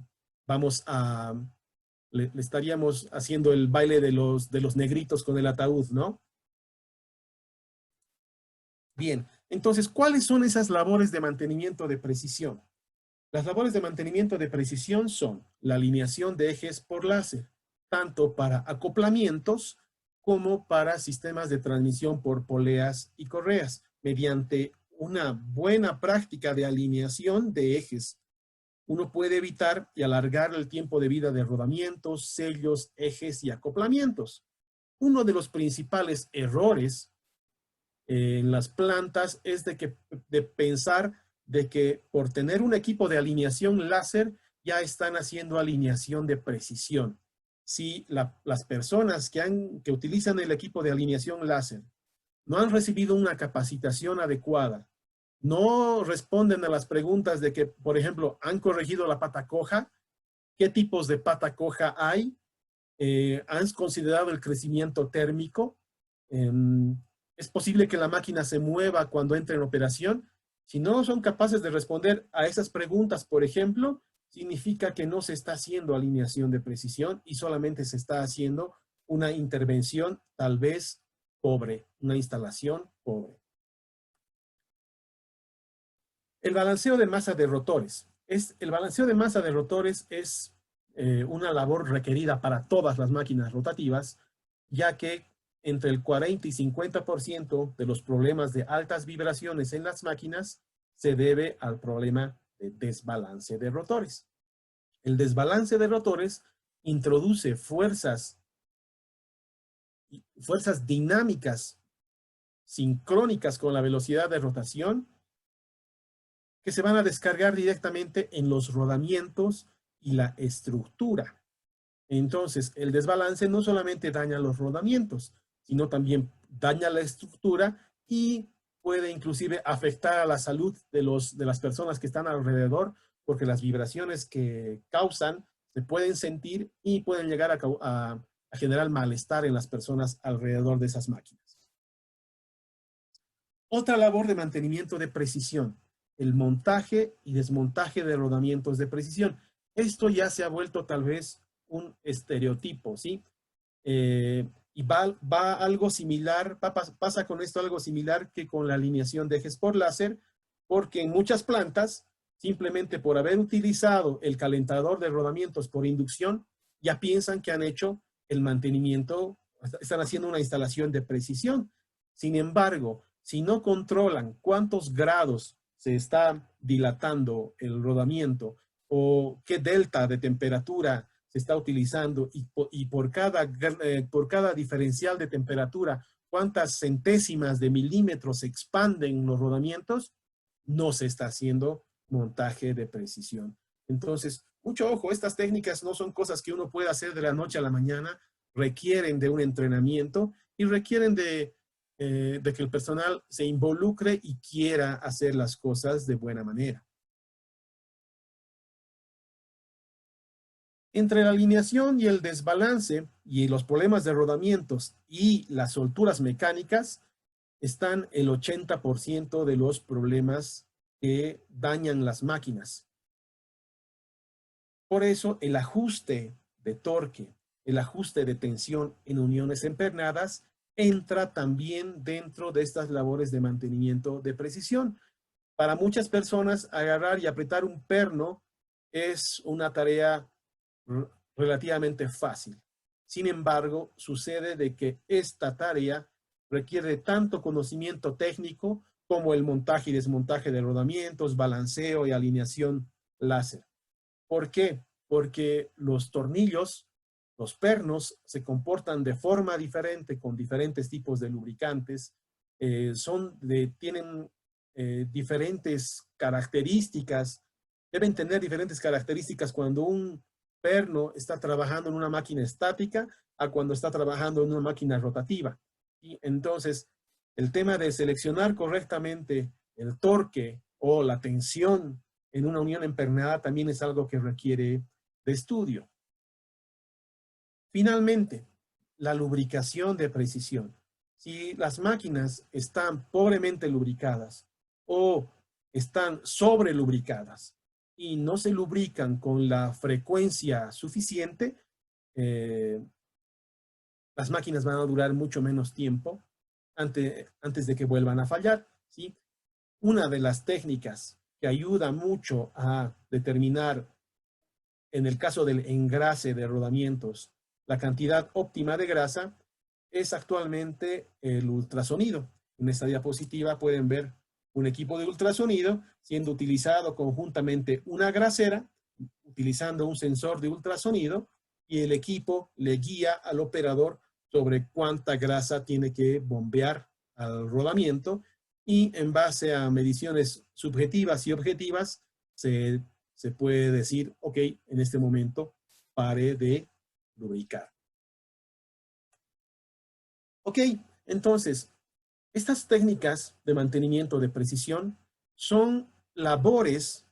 estaríamos haciendo el baile de los negritos con el ataúd, ¿no? Bien, entonces, ¿cuáles son esas labores de mantenimiento de precisión? Las labores de mantenimiento de precisión son la alineación de ejes por láser, tanto para acoplamientos como para sistemas de transmisión por poleas y correas, mediante una buena práctica de alineación de ejes. Uno puede evitar y alargar el tiempo de vida de rodamientos, sellos, ejes y acoplamientos. Uno de los principales errores en las plantas es de pensar de que por tener un equipo de alineación láser ya están haciendo alineación de precisión. Si las personas que utilizan el equipo de alineación láser no han recibido una capacitación adecuada, no responden a las preguntas de que, por ejemplo, han corregido la pata coja, qué tipos de pata coja hay, han considerado el crecimiento térmico, Es posible que la máquina se mueva cuando entre en operación. Si no son capaces de responder a esas preguntas, por ejemplo, significa que no se está haciendo alineación de precisión y solamente se está haciendo una intervención tal vez pobre, una instalación pobre. El balanceo de masa de rotores. El balanceo de masa de rotores es una labor requerida para todas las máquinas rotativas, ya que entre el 40 y 50% de los problemas de altas vibraciones en las máquinas se debe al problema de desbalance de rotores. El desbalance de rotores introduce fuerzas dinámicas sincrónicas con la velocidad de rotación que se van a descargar directamente en los rodamientos y la estructura. Entonces, el desbalance no solamente daña los rodamientos, sino también daña la estructura y puede inclusive afectar a la salud de las personas que están alrededor, porque las vibraciones que causan se pueden sentir y pueden llegar a generar malestar en las personas alrededor de esas máquinas. Otra labor de mantenimiento de precisión, el montaje y desmontaje de rodamientos de precisión. Esto ya se ha vuelto tal vez un estereotipo, ¿sí? Y va algo similar, pasa con esto algo similar que con la alineación de ejes por láser, porque en muchas plantas, simplemente por haber utilizado el calentador de rodamientos por inducción, ya piensan que han hecho el mantenimiento, están haciendo una instalación de precisión. Sin embargo, si no controlan cuántos grados se está dilatando el rodamiento o qué delta de temperatura se está utilizando y por cada diferencial de temperatura, cuántas centésimas de milímetros se expanden los rodamientos, no se está haciendo montaje de precisión. Entonces, mucho ojo, estas técnicas no son cosas que uno pueda hacer de la noche a la mañana, requieren de un entrenamiento y requieren de que el personal se involucre y quiera hacer las cosas de buena manera. Entre la alineación y el desbalance y los problemas de rodamientos y las solturas mecánicas están el 80% de los problemas que dañan las máquinas. Por eso el ajuste de torque, el ajuste de tensión en uniones empernadas entra también dentro de estas labores de mantenimiento de precisión. Para muchas personas, agarrar y apretar un perno es una tarea relativamente fácil. Sin embargo, sucede de que esta tarea requiere tanto conocimiento técnico como el montaje y desmontaje de rodamientos, balanceo y alineación láser. ¿Por qué? Porque los tornillos, los pernos, se comportan de forma diferente con diferentes tipos de lubricantes, tienen diferentes características, deben tener diferentes características cuando un perno está trabajando en una máquina estática a cuando está trabajando en una máquina rotativa. Y entonces, el tema de seleccionar correctamente el torque o la tensión en una unión empernada también es algo que requiere de estudio. Finalmente, la lubricación de precisión. Si las máquinas están pobremente lubricadas o están sobre lubricadas y no se lubrican con la frecuencia suficiente, las máquinas van a durar mucho menos tiempo antes de que vuelvan a fallar, ¿sí? Una de las técnicas que ayuda mucho a determinar, en el caso del engrase de rodamientos, la cantidad óptima de grasa es actualmente el ultrasonido. En esta diapositiva pueden ver un equipo de ultrasonido siendo utilizado conjuntamente una grasera, utilizando un sensor de ultrasonido, y el equipo le guía al operador sobre cuánta grasa tiene que bombear al rodamiento, y en base a mediciones subjetivas y objetivas se puede decir, ok, en este momento pare de lubricar. Ok, entonces, estas técnicas de mantenimiento de precisión son labores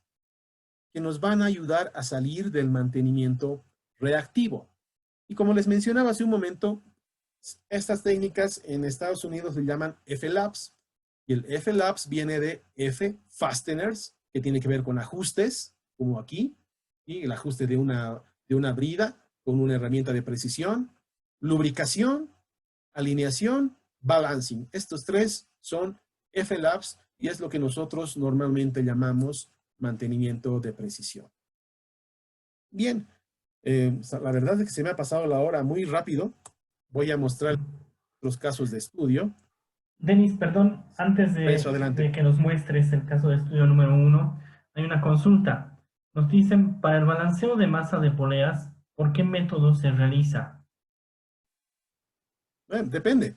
que nos van a ayudar a salir del mantenimiento reactivo. Y como les mencionaba hace un momento, Estas técnicas en Estados Unidos le llaman F-Labs. Y el F-Labs viene de F-Fasteners, que tiene que ver con ajustes, como aquí, y el ajuste de una brida con una herramienta de precisión, lubricación, alineación, balancing. Estos tres son F-Labs y es lo que nosotros normalmente llamamos mantenimiento de precisión. Bien, la verdad es que se me ha pasado la hora muy rápido. Voy a mostrar los casos de estudio. Denis, perdón, antes Eso, adelante. de que nos muestres el caso de estudio número 1, hay una consulta. Nos dicen, para el balanceo de masa de poleas, ¿por qué método se realiza? Depende.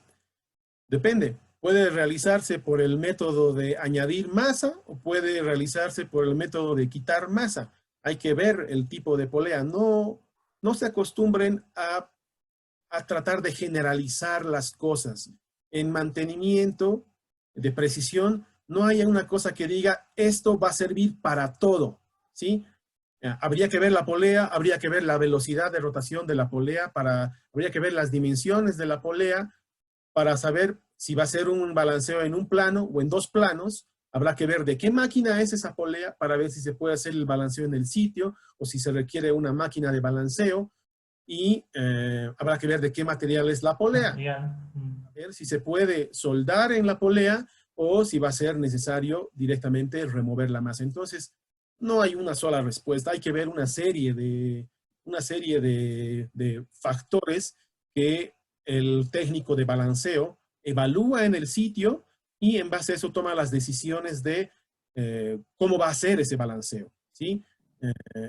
Puede realizarse por el método de añadir masa o puede realizarse por el método de quitar masa. Hay que ver el tipo de polea. No se acostumbren a tratar de generalizar las cosas. En mantenimiento de precisión, no hay una cosa que diga, esto va a servir para todo, ¿sí? Habría que ver la polea, habría que ver la velocidad de rotación de la polea, habría que ver las dimensiones de la polea para saber si va a ser un balanceo en un plano o en dos planos. Habrá que ver de qué máquina es esa polea para ver si se puede hacer el balanceo en el sitio o si se requiere una máquina de balanceo. Y habrá que ver de qué material es la polea. A ver si se puede soldar en la polea o si va a ser necesario directamente remover la masa. Entonces, no hay una sola respuesta. Hay que ver una serie de factores que el técnico de balanceo evalúa en el sitio y en base a eso toma las decisiones de cómo va a ser ese balanceo, ¿sí?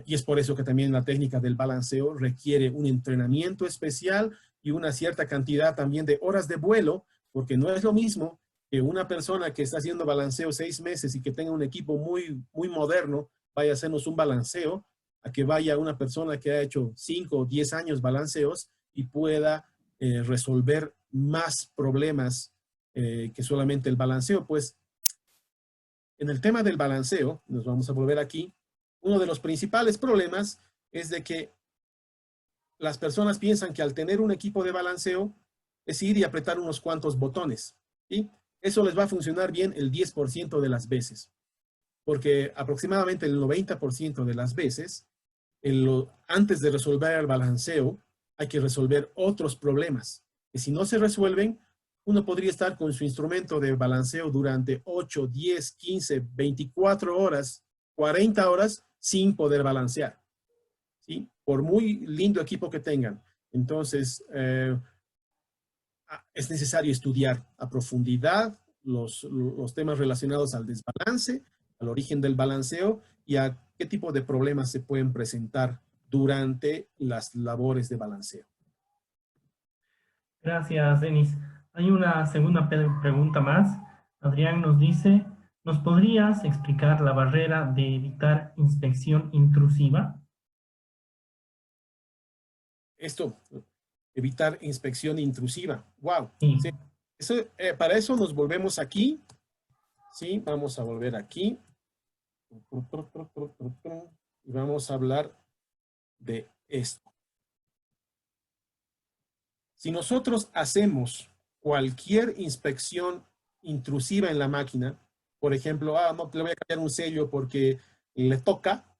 Y es por eso que también la técnica del balanceo requiere un entrenamiento especial y una cierta cantidad también de horas de vuelo, porque no es lo mismo que una persona que está haciendo balanceo 6 meses y que tenga un equipo muy, muy moderno vaya a hacernos un balanceo, a que vaya una persona que ha hecho 5 o 10 años balanceos y pueda resolver más problemas que solamente el balanceo. Pues en el tema del balanceo, nos vamos a volver aquí, uno de los principales problemas es de que las personas piensan que al tener un equipo de balanceo es ir y apretar unos cuantos botones, ¿sí? Eso les va a funcionar bien el 10% de las veces, porque aproximadamente el 90% de las veces, antes de resolver el balanceo, hay que resolver otros problemas, que si no se resuelven, uno podría estar con su instrumento de balanceo durante 8, 10, 15, 24 horas, 40 horas, sin poder balancear, ¿sí? Por muy lindo equipo que tengan. Entonces, es necesario estudiar a profundidad los temas relacionados al desbalance, al origen del balanceo y a qué tipo de problemas se pueden presentar durante las labores de balanceo. Gracias, Denis. Hay una segunda pregunta más. Adrián nos dice, ¿nos podrías explicar la barrera de evitar inspección intrusiva? Esto, evitar inspección intrusiva. ¡Wow! Sí. Sí. Para eso nos volvemos aquí. Sí, vamos a volver aquí. Y vamos a hablar de esto. Si nosotros hacemos cualquier inspección intrusiva en la máquina, por ejemplo, no, le voy a cambiar un sello porque le toca,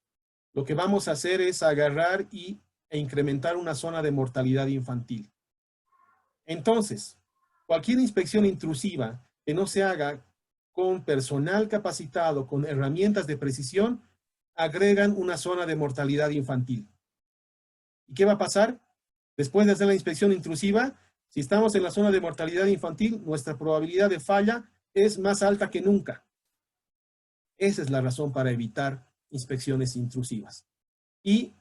lo que vamos a hacer es agarrar e incrementar una zona de mortalidad infantil. Entonces, cualquier inspección intrusiva que no se haga con personal capacitado, con herramientas de precisión, agregan una zona de mortalidad infantil. ¿Y qué va a pasar? Después de hacer la inspección intrusiva, si estamos en la zona de mortalidad infantil, nuestra probabilidad de falla es más alta que nunca. Esa es la razón para evitar inspecciones intrusivas. ¿Y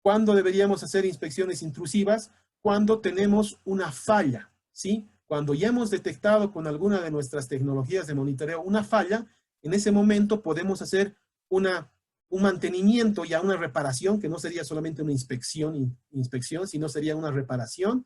cuándo deberíamos hacer inspecciones intrusivas? Cuando tenemos una falla, ¿sí? Cuando ya hemos detectado con alguna de nuestras tecnologías de monitoreo una falla, en ese momento podemos hacer un mantenimiento y una reparación, que no sería solamente una inspección, sino sería una reparación,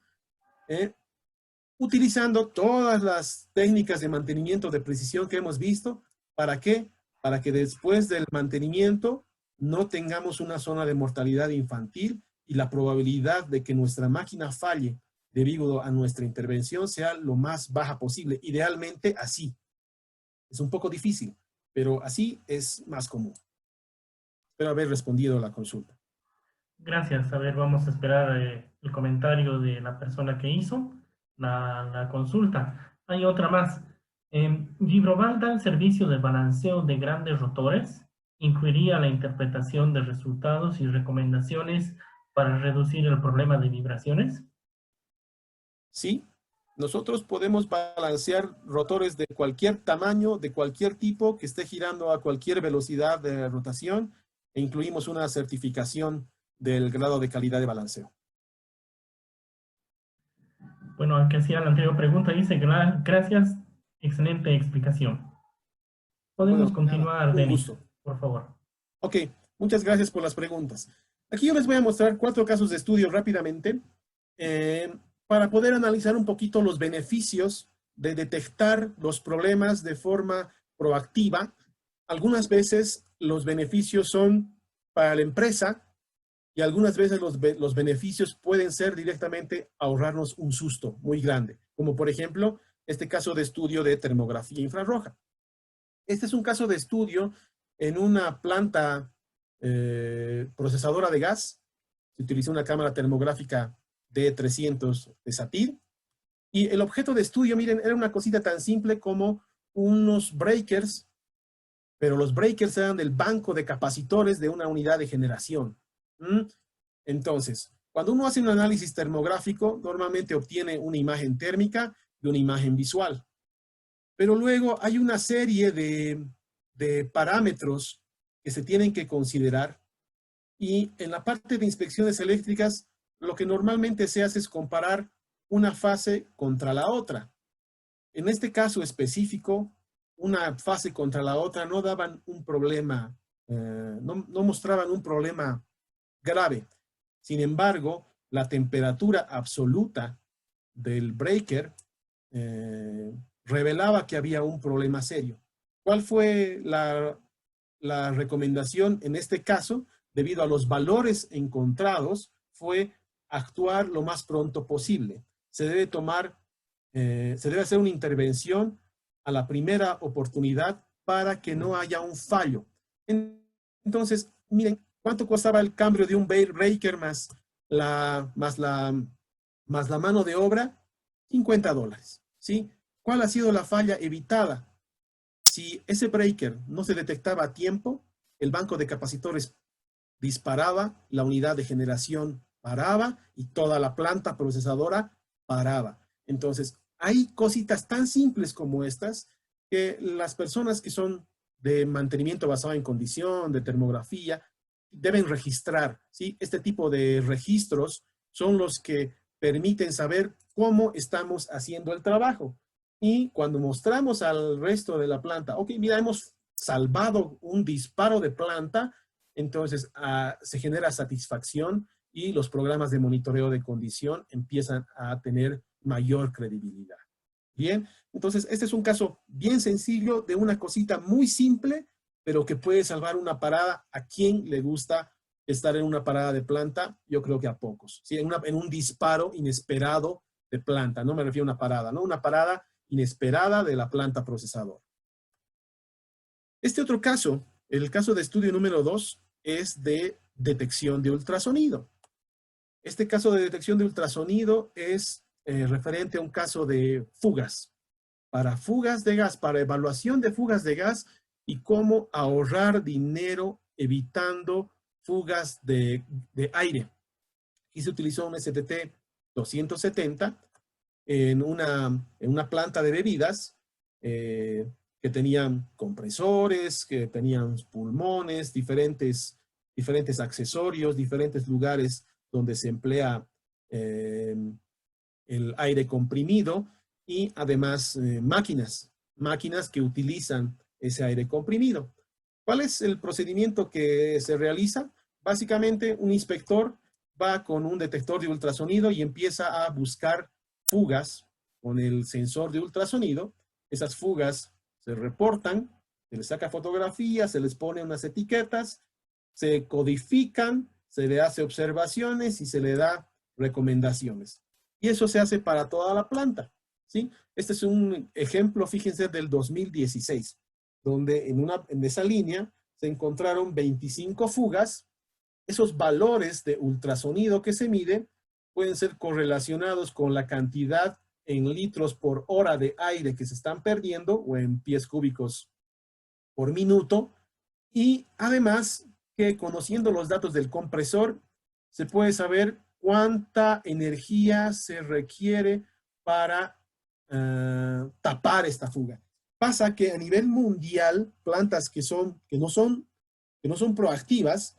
utilizando todas las técnicas de mantenimiento de precisión que hemos visto. ¿Para qué? Para que después del mantenimiento no tengamos una zona de mortalidad infantil y la probabilidad de que nuestra máquina falle debido a nuestra intervención sea lo más baja posible. Idealmente así. Es un poco difícil, pero así es más común. Espero haber respondido a la consulta. Gracias. A ver, vamos a esperar el comentario de la persona que hizo la consulta. Hay otra más. ¿Vibroval da el servicio de balanceo de grandes rotores? ¿Incluiría la interpretación de resultados y recomendaciones para reducir el problema de vibraciones? Sí, nosotros podemos balancear rotores de cualquier tamaño, de cualquier tipo, que esté girando a cualquier velocidad de rotación, e incluimos una certificación del grado de calidad de balanceo. Bueno, al que hacía la anterior pregunta dice, gracias, excelente explicación. Podemos Bueno, nada, continuar, un Denis, gusto. por favor. Ok, muchas gracias por las preguntas. Aquí yo les voy a mostrar 4 casos de estudio rápidamente para poder analizar un poquito los beneficios de detectar los problemas de forma proactiva. Algunas veces los beneficios son para la empresa y algunas veces los beneficios pueden ser directamente ahorrarnos un susto muy grande, como por ejemplo este caso de estudio de termografía infrarroja. Este es un caso de estudio en una planta procesadora de gas. Se utilizó una cámara termográfica D300 de Satir. Y el objeto de estudio, miren, era una cosita tan simple como unos breakers, pero los breakers eran del banco de capacitores de una unidad de generación. Entonces, cuando uno hace un análisis termográfico, normalmente obtiene una imagen térmica y una imagen visual. Pero luego hay una serie de parámetros que se tienen que considerar y en la parte de inspecciones eléctricas lo que normalmente se hace es comparar una fase contra la otra. En este caso específico, una fase contra la otra no daban un problema, no mostraban un problema grave. Sin embargo, la temperatura absoluta del breaker revelaba que había un problema serio. ¿Cuál fue la recomendación en este caso? Debido a los valores encontrados, fue actuar lo más pronto posible. Se debe hacer una intervención a la primera oportunidad para que no haya un fallo. Entonces, miren, ¿cuánto costaba el cambio de un breaker más la mano de obra? $50, ¿sí? ¿Cuál ha sido la falla evitada? Si ese breaker no se detectaba a tiempo, el banco de capacitores disparaba, la unidad de generación paraba y toda la planta procesadora paraba. Entonces, hay cositas tan simples como estas que las personas que son de mantenimiento basado en condición, de termografía, deben registrar, ¿sí? Este tipo de registros son los que permiten saber cómo estamos haciendo el trabajo. Y cuando mostramos al resto de la planta, ok, mira, hemos salvado un disparo de planta, entonces se genera satisfacción y los programas de monitoreo de condición empiezan a tener mayor credibilidad. Bien, entonces este es un caso bien sencillo de una cosita muy simple, pero que puede salvar una parada. ¿A quién le gusta estar en una parada de planta? Yo creo que a pocos. ¿Sí? En un disparo inesperado de planta, no me refiero a una parada, ¿no? Una parada inesperada de la planta procesadora. Este otro caso, el caso de estudio número 2, es de detección de ultrasonido. Este caso de detección de ultrasonido es referente a un caso de fugas. Para fugas de gas, para evaluación de fugas de gas y cómo ahorrar dinero evitando fugas de aire. Aquí se utilizó un STT 270 en una planta de bebidas que tenían compresores, que tenían pulmones, diferentes accesorios, diferentes lugares donde se emplea el aire comprimido y además máquinas que utilizan ese aire comprimido. ¿Cuál es el procedimiento que se realiza? Básicamente un inspector va con un detector de ultrasonido y empieza a buscar fugas con el sensor de ultrasonido. Esas fugas se reportan, se les saca fotografías, se les pone unas etiquetas, se codifican, se le hace observaciones y se le da recomendaciones. Y eso se hace para toda la planta, ¿sí? Este es un ejemplo, fíjense, del 2016, donde en esa línea se encontraron 25 fugas. Esos valores de ultrasonido que se mide pueden ser correlacionados con la cantidad en litros por hora de aire que se están perdiendo o en pies cúbicos por minuto. Y además que conociendo los datos del compresor, se puede saber cuánta energía se requiere para tapar esta fuga. Pasa que a nivel mundial, plantas que no son proactivas,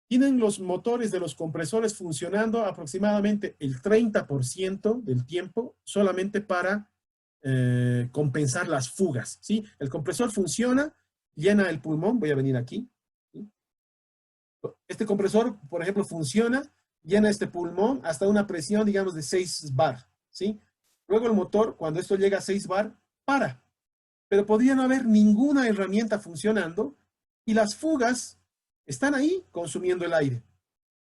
tienen los motores de los compresores funcionando aproximadamente el 30% del tiempo solamente para compensar las fugas, ¿sí? El compresor funciona, llena el pulmón, voy a venir aquí, ¿sí? Este compresor, por ejemplo, funciona, llena este pulmón hasta una presión, digamos, de 6 bar, ¿sí? Luego el motor, cuando esto llega a 6 bar, para. Pero podría no haber ninguna herramienta funcionando y las fugas están ahí consumiendo el aire.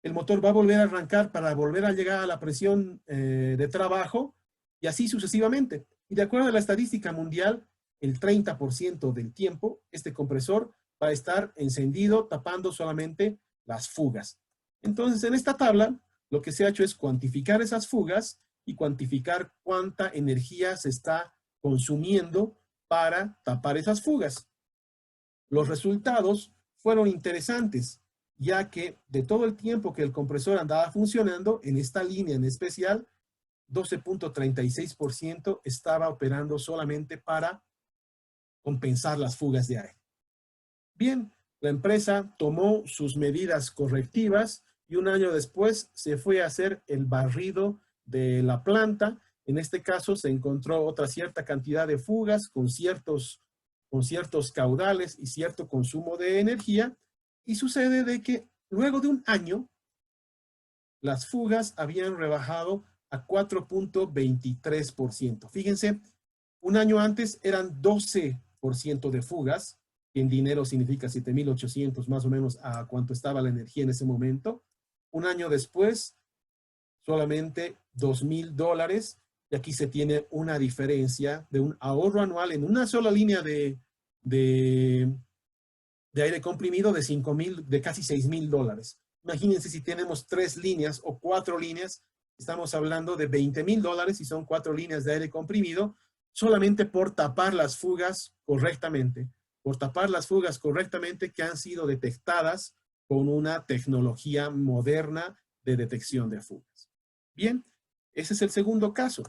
El motor va a volver a arrancar para volver a llegar a la presión de trabajo y así sucesivamente. Y de acuerdo a la estadística mundial, el 30% del tiempo, este compresor va a estar encendido tapando solamente las fugas. Entonces, en esta tabla, lo que se ha hecho es cuantificar esas fugas y cuantificar cuánta energía se está consumiendo para tapar esas fugas. Los resultados fueron interesantes, ya que de todo el tiempo que el compresor andaba funcionando, en esta línea en especial, 12.36% estaba operando solamente para compensar las fugas de aire. Bien, la empresa tomó sus medidas correctivas y un año después se fue a hacer el barrido de la planta. En este caso se encontró otra cierta cantidad de fugas con ciertos caudales y cierto consumo de energía, y sucede de que luego de un año las fugas habían rebajado a 4.23%. Fíjense, un año antes eran 12% de fugas, que en dinero significa 7.800 más o menos a cuánto estaba la energía en ese momento. Un año después, solamente $2,000, y aquí se tiene una diferencia de un ahorro anual en una sola línea de aire comprimido de casi $6,000. Imagínense si tenemos 3 líneas o 4 líneas, estamos hablando de $20,000 y son 4 líneas de aire comprimido solamente por tapar las fugas correctamente, que han sido detectadas con una tecnología moderna de detección de fugas. Bien, ese es el segundo caso.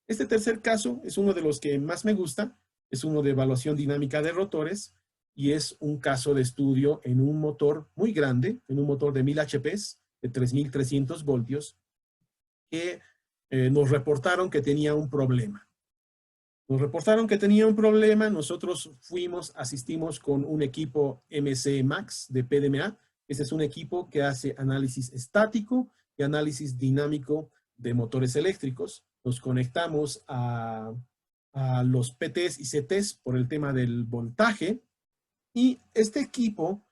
Este tercer caso es uno de los que más me gusta, es uno de evaluación dinámica de rotores y es un caso de estudio en un motor muy grande, en un motor de 1000 HPs, de 3300 voltios, que nos reportaron que tenía un problema. Nosotros asistimos con un equipo MC Max de PDMA. Ese es un equipo que hace análisis estático y análisis dinámico de motores eléctricos. Nos conectamos a los PTs y CTs por el tema del voltaje. Y este equipo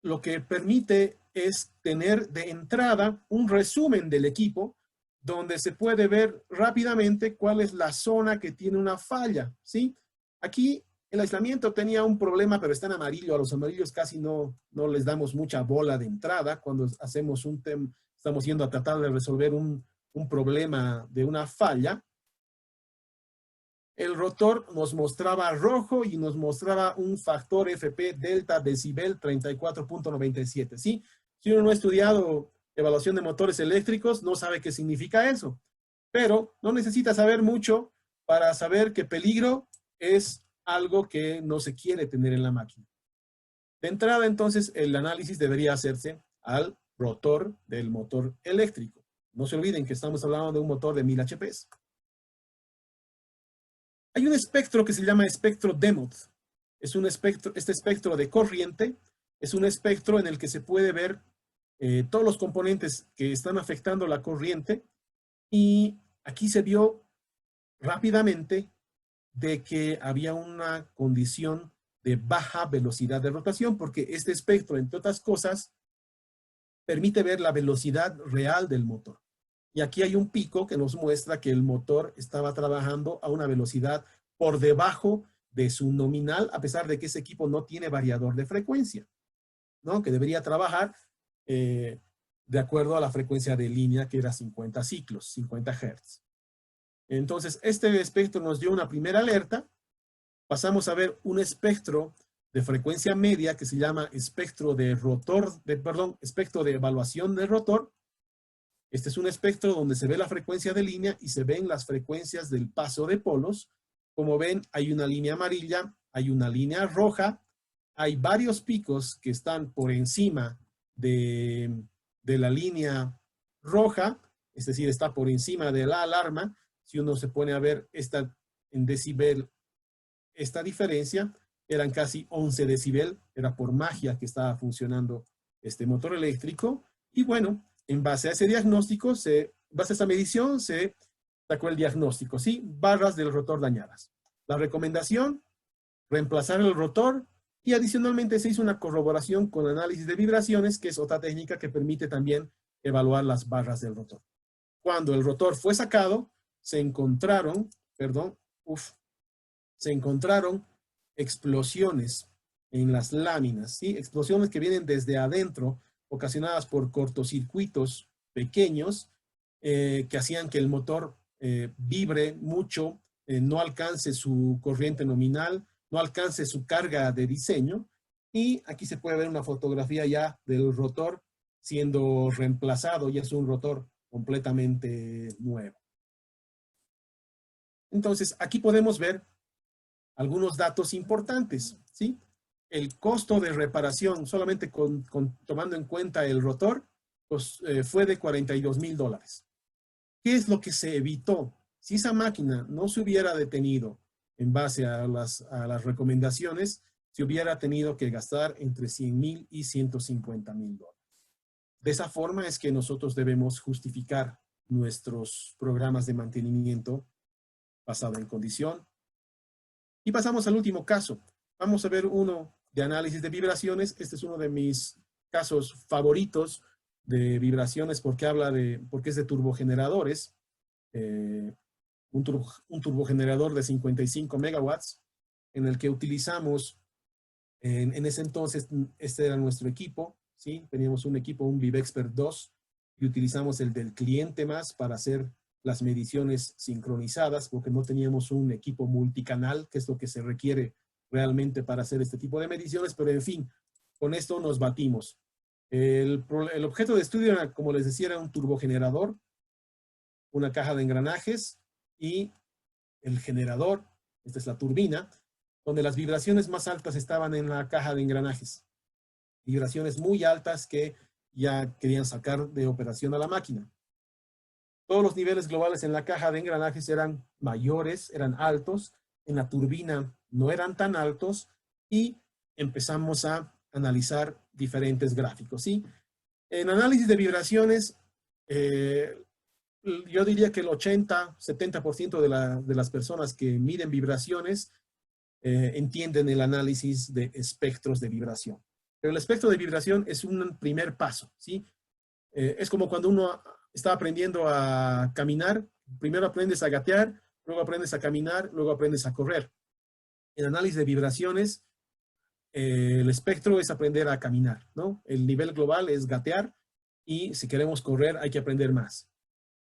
lo que permite es tener de entrada un resumen del equipo donde se puede ver rápidamente cuál es la zona que tiene una falla, ¿sí? Aquí el aislamiento tenía un problema, pero está en amarillo. A los amarillos casi no les damos mucha bola de entrada cuando hacemos estamos yendo a tratar de resolver un problema de una falla. El rotor nos mostraba rojo y nos mostraba un factor FP delta decibel 34.97, ¿sí? Si uno no ha estudiado evaluación de motores eléctricos, no sabe qué significa eso. Pero no necesita saber mucho para saber que peligro es algo que no se quiere tener en la máquina. De entrada, entonces, el análisis debería hacerse al rotor del motor eléctrico. No se olviden que estamos hablando de un motor de 1000 HPs. Hay un espectro que se llama espectro Demuth. Este espectro de corriente es un espectro en el que se puede ver todos los componentes que están afectando la corriente, y aquí se vio rápidamente de que había una condición de baja velocidad de rotación, porque este espectro, entre otras cosas, permite ver la velocidad real del motor. Y aquí hay un pico que nos muestra que el motor estaba trabajando a una velocidad por debajo de su nominal, a pesar de que ese equipo no tiene variador de frecuencia, ¿no? Que debería trabajar de acuerdo a la frecuencia de línea, que era 50 ciclos, 50 Hz. Entonces, este espectro nos dio una primera alerta. Pasamos a ver un espectro de frecuencia media que se llama espectro de rotor, espectro de evaluación del rotor. Este es un espectro donde se ve la frecuencia de línea y se ven las frecuencias del paso de polos. Como ven, hay una línea amarilla, hay una línea roja, hay varios picos que están por encima de la línea roja, es decir, está por encima de la alarma. Si uno se pone a ver en decibel, esta diferencia, eran casi 11 decibel, era por magia que estaba funcionando este motor eléctrico. Y bueno, en base a ese diagnóstico, en base a esa medición, se sacó el diagnóstico, ¿sí? Barras del rotor dañadas. La recomendación, reemplazar el rotor, y adicionalmente se hizo una corroboración con análisis de vibraciones, que es otra técnica que permite también evaluar las barras del rotor. Cuando el rotor fue sacado, se encontraron explosiones en las láminas, ¿sí? Explosiones que vienen desde adentro, ocasionadas por cortocircuitos pequeños, que hacían que el motor vibre mucho, no alcance su corriente nominal, no alcance su carga de diseño. Y aquí se puede ver una fotografía ya del rotor siendo reemplazado, ya es un rotor completamente nuevo. Entonces, aquí podemos ver algunos datos importantes, ¿sí? El costo de reparación, solamente tomando en cuenta el rotor, pues, fue de $42,000. ¿Qué es lo que se evitó? Si esa máquina no se hubiera detenido en base a las recomendaciones, se hubiera tenido que gastar entre $100,000 y $150,000. De esa forma es que nosotros debemos justificar nuestros programas de mantenimiento basado en condición. Y pasamos al último caso. Vamos a ver uno de análisis de vibraciones. Este es uno de mis casos favoritos de vibraciones porque es de turbogeneradores. Un turbogenerador de 55 megawatts en el que utilizamos, en ese entonces, este era nuestro equipo, ¿sí? Teníamos un equipo, un Vivexpert 2, y utilizamos el del cliente más para hacer las mediciones sincronizadas, porque no teníamos un equipo multicanal, que es lo que se requiere realmente para hacer este tipo de mediciones, pero en fin, con esto nos batimos. El objeto de estudio era, como les decía, era un turbogenerador, una caja de engranajes y el generador, esta es la turbina, donde las vibraciones más altas estaban en la caja de engranajes. Vibraciones muy altas que ya querían sacar de operación a la máquina. Todos los niveles globales en la caja de engranajes eran mayores, eran altos. En la turbina no eran tan altos y empezamos a analizar diferentes gráficos, ¿sí? En análisis de vibraciones, yo diría que el 80-70% de las personas que miden vibraciones entienden el análisis de espectros de vibración. Pero el espectro de vibración es un primer paso, ¿sí? Es como cuando uno está aprendiendo a caminar. Primero aprendes a gatear, luego aprendes a caminar, luego aprendes a correr. En análisis de vibraciones, el espectro es aprender a caminar, ¿no? El nivel global es gatear y si queremos correr hay que aprender más,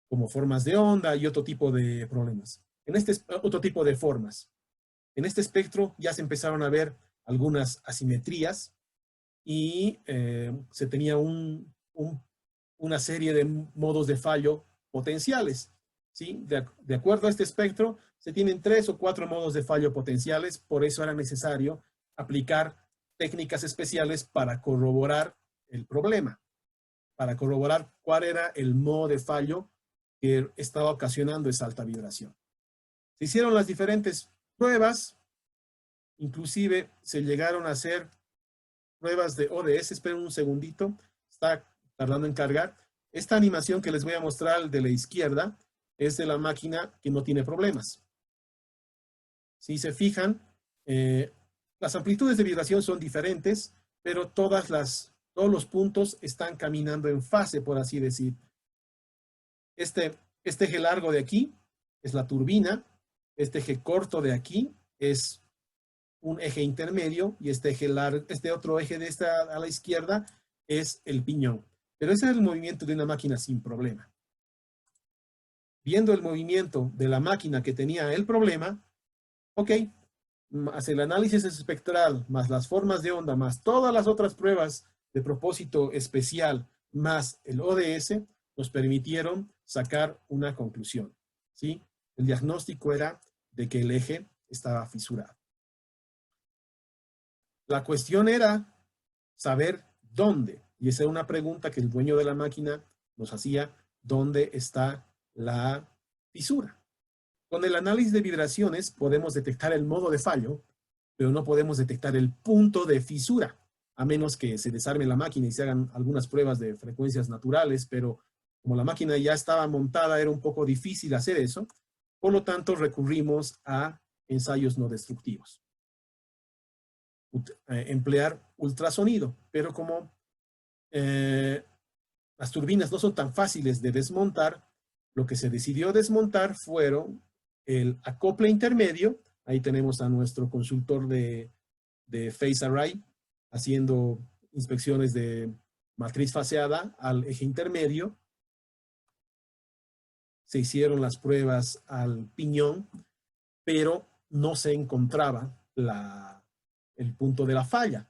como formas de onda y otro tipo de problemas. Otro tipo de formas. En este espectro ya se empezaron a ver algunas asimetrías y se tenía una serie de modos de fallo potenciales, ¿sí? De acuerdo a este espectro, se tienen 3 o 4 modos de fallo potenciales, por eso era necesario aplicar técnicas especiales para corroborar el problema, para corroborar cuál era el modo de fallo que estaba ocasionando esa alta vibración. Se hicieron las diferentes pruebas, inclusive se llegaron a hacer pruebas de ODS. Esperen un segundito, está tardando en cargar. Esta animación que les voy a mostrar de la izquierda es de la máquina que no tiene problemas. Si se fijan, las amplitudes de vibración son diferentes, pero todos los puntos están caminando en fase, por así decir. Este eje largo de aquí es la turbina, este eje corto de aquí es un eje intermedio y este eje largo, este otro eje de esta a la izquierda es el piñón. Pero ese es el movimiento de una máquina sin problema. Viendo el movimiento de la máquina que tenía el problema, ok, más el análisis espectral, más las formas de onda, más todas las otras pruebas de propósito especial, más el ODS, nos permitieron sacar una conclusión, ¿sí? El diagnóstico era de que el eje estaba fisurado. La cuestión era saber dónde, y esa era una pregunta que el dueño de la máquina nos hacía, ¿dónde está la fisura? Con el análisis de vibraciones podemos detectar el modo de fallo, pero no podemos detectar el punto de fisura, a menos que se desarme la máquina y se hagan algunas pruebas de frecuencias naturales, pero como la máquina ya estaba montada, era un poco difícil hacer eso. Por lo tanto, recurrimos a ensayos no destructivos. Emplear ultrasonido, pero como las turbinas no son tan fáciles de desmontar, lo que se decidió desmontar fueron el acople intermedio. Ahí tenemos a nuestro consultor de Phase Array haciendo inspecciones de matriz faseada al eje intermedio. Se hicieron las pruebas al piñón, pero no se encontraba el punto de la falla.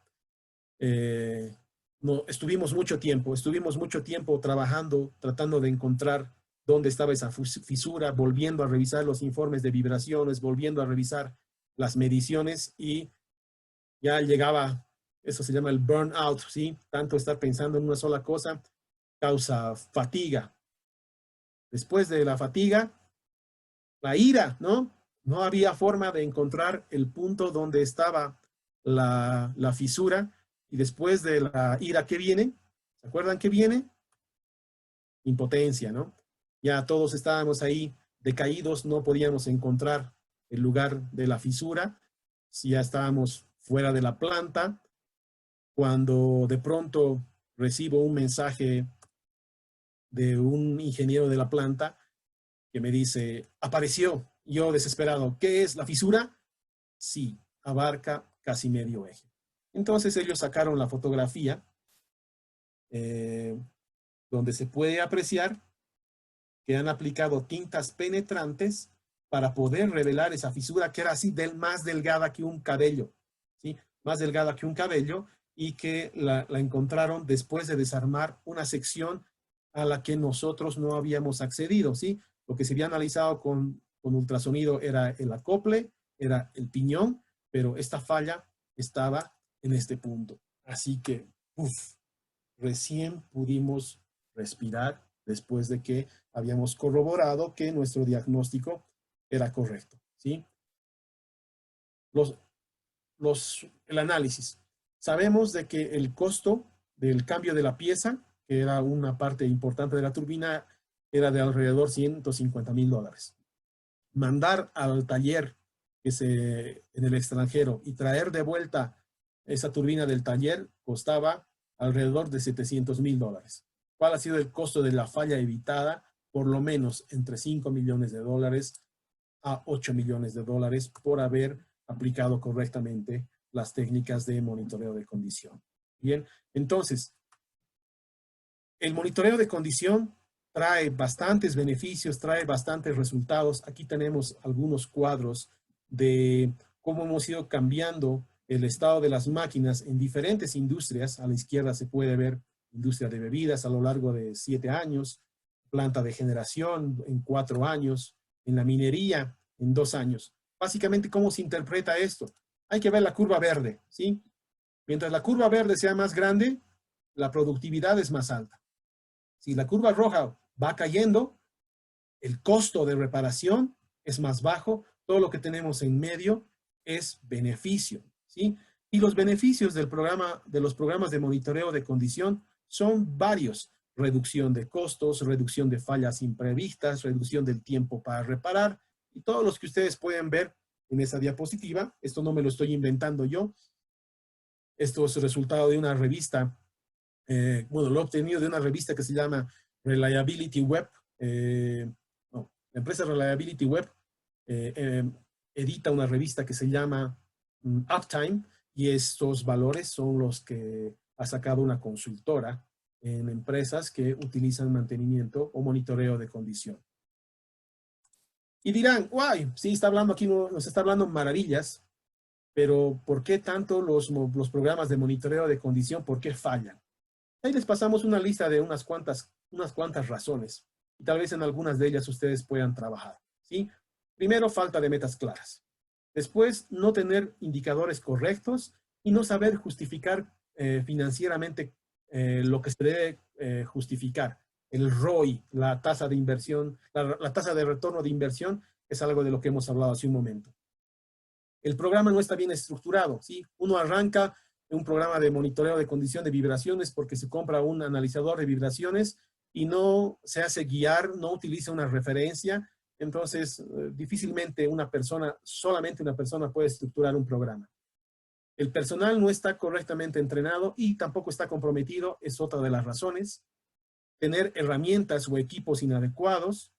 No, estuvimos mucho tiempo trabajando, tratando de encontrar dónde estaba esa fisura, volviendo a revisar los informes de vibraciones, volviendo a revisar las mediciones y ya llegaba, eso se llama el burnout, ¿sí? Tanto estar pensando en una sola cosa causa fatiga. Después de la fatiga, la ira, ¿no? No había forma de encontrar el punto donde estaba la fisura. Y después de la ira, ¿qué viene? ¿Se acuerdan qué viene? Impotencia, ¿no? Ya todos estábamos ahí decaídos, no podíamos encontrar el lugar de la fisura. Si ya estábamos fuera de la planta, cuando de pronto recibo un mensaje de un ingeniero de la planta que me dice, apareció. Yo desesperado, ¿qué es la fisura? Sí, abarca casi medio eje. Entonces ellos sacaron la fotografía donde se puede apreciar que han aplicado tintas penetrantes para poder revelar esa fisura que era así más delgada que un cabello, ¿sí? Más delgada que un cabello y que la encontraron después de desarmar una sección a la que nosotros no habíamos accedido, ¿sí? Lo que se había analizado con ultrasonido era el acople, era el piñón, pero esta falla estaba en este punto. Así que, recién pudimos respirar después de que habíamos corroborado que nuestro diagnóstico era correcto, ¿sí? El análisis. Sabemos de que el costo del cambio de la pieza, que era una parte importante de la turbina, era de alrededor $150,000. Mandar al taller en el extranjero y traer de vuelta esa turbina del taller costaba alrededor de $700,000. ¿Cuál ha sido el costo de la falla evitada? Por lo menos entre $5 millones a $8 millones por haber aplicado correctamente las técnicas de monitoreo de condición. Bien, entonces, el monitoreo de condición trae bastantes beneficios, trae bastantes resultados. Aquí tenemos algunos cuadros de cómo hemos ido cambiando el estado de las máquinas en diferentes industrias. A la izquierda se puede ver industria de bebidas a lo largo de 7 años, planta de generación en 4 años, en la minería en 2 años. Básicamente, ¿cómo se interpreta esto? Hay que ver la curva verde, ¿sí? Mientras la curva verde sea más grande, la productividad es más alta. Si la curva roja va cayendo, el costo de reparación es más bajo. Todo lo que tenemos en medio es beneficio, ¿sí? Y los beneficios de los programas de monitoreo de condición son varios. Reducción de costos, reducción de fallas imprevistas, reducción del tiempo para reparar, y todos los que ustedes pueden ver en esa diapositiva. Esto no me lo estoy inventando yo. Esto es el resultado de una revista, lo he obtenido de una revista que se llama Reliability Web, no, la empresa Reliability Web edita una revista que se llama Uptime, y estos valores son los que ha sacado una consultora en empresas que utilizan mantenimiento o monitoreo de condición. Y dirán, guay, sí, está hablando aquí, nos está hablando maravillas, pero ¿por qué tanto los programas de monitoreo de condición, por qué fallan? Ahí les pasamos una lista de unas cuantas razones, y tal vez en algunas de ellas ustedes puedan trabajar, ¿sí? Primero, falta de metas claras. Después, no tener indicadores correctos y no saber justificar financieramente lo que se debe justificar. El ROI, la tasa de inversión, la tasa de retorno de inversión, es algo de lo que hemos hablado hace un momento. El programa no está bien estructurado, ¿sí? Uno arranca un programa de monitoreo de condición de vibraciones porque se compra un analizador de vibraciones y no se hace guiar, no utiliza una referencia. Entonces, difícilmente solamente una persona puede estructurar un programa. El personal no está correctamente entrenado y tampoco está comprometido, es otra de las razones. Tener herramientas o equipos inadecuados.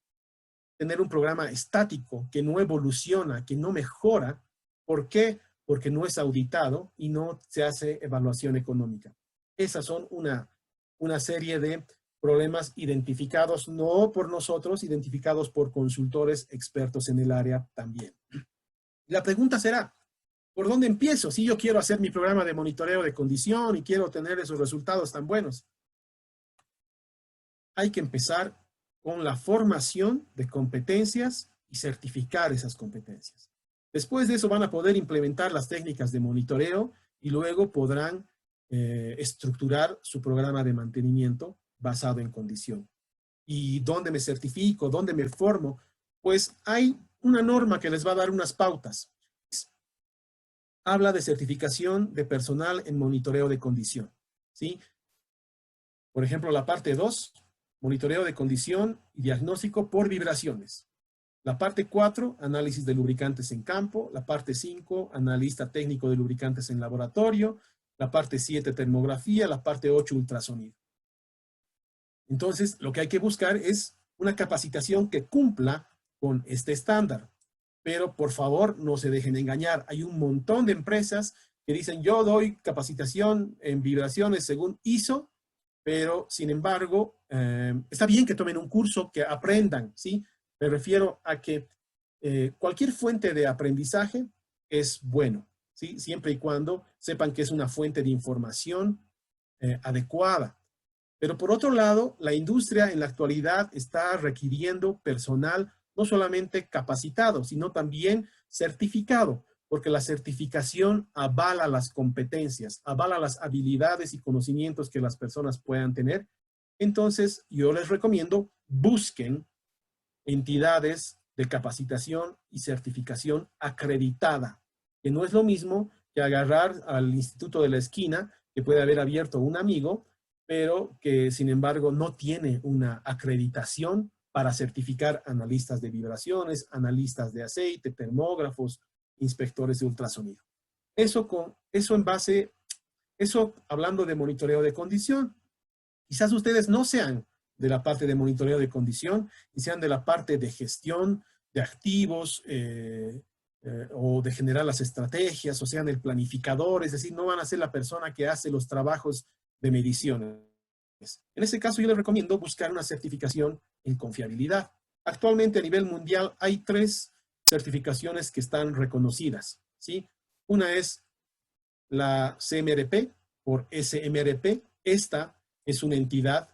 Tener un programa estático que no evoluciona, que no mejora. ¿Por qué? Porque no es auditado y no se hace evaluación económica. Esas son una serie de problemas identificados, no por nosotros, identificados por consultores expertos en el área también. La pregunta será, ¿por dónde empiezo? Si yo quiero hacer mi programa de monitoreo de condición y quiero tener esos resultados tan buenos. Hay que empezar con la formación de competencias y certificar esas competencias. Después de eso van a poder implementar las técnicas de monitoreo y luego podrán estructurar su programa de mantenimiento basado en condición. ¿Y dónde me certifico? ¿Dónde me formo? Pues hay una norma que les va a dar unas pautas. Habla de certificación de personal en monitoreo de condición, ¿sí? Por ejemplo, la parte 2, monitoreo de condición y diagnóstico por vibraciones. La parte 4, análisis de lubricantes en campo. La parte 5, analista técnico de lubricantes en laboratorio. La parte 7, termografía. La parte 8, ultrasonido. Entonces, lo que hay que buscar es una capacitación que cumpla con este estándar. Pero, por favor, no se dejen engañar. Hay un montón de empresas que dicen, yo doy capacitación en vibraciones según ISO, pero, sin embargo, está bien que tomen un curso, que aprendan, ¿sí? Me refiero a que cualquier fuente de aprendizaje es bueno, ¿sí? Siempre y cuando sepan que es una fuente de información adecuada. Pero por otro lado, la industria en la actualidad está requiriendo personal no solamente capacitado, sino también certificado, porque la certificación avala las competencias, avala las habilidades y conocimientos que las personas puedan tener. Entonces, yo les recomiendo, busquen entidades de capacitación y certificación acreditada, que no es lo mismo que agarrar al instituto de la esquina, que puede haber abierto un amigo, pero que sin embargo no tiene una acreditación para certificar analistas de vibraciones, analistas de aceite, termógrafos, inspectores de ultrasonido. Eso hablando de monitoreo de condición. Quizás ustedes no sean de la parte de monitoreo de condición y sean de la parte de gestión de activos o de generar las estrategias, o sean el planificador, es decir, no van a ser la persona que hace los trabajos de mediciones. En ese caso yo les recomiendo buscar una certificación en confiabilidad. Actualmente a nivel mundial hay 3 certificaciones que están reconocidas, ¿sí? Una es la CMRP por SMRP. Esta es una entidad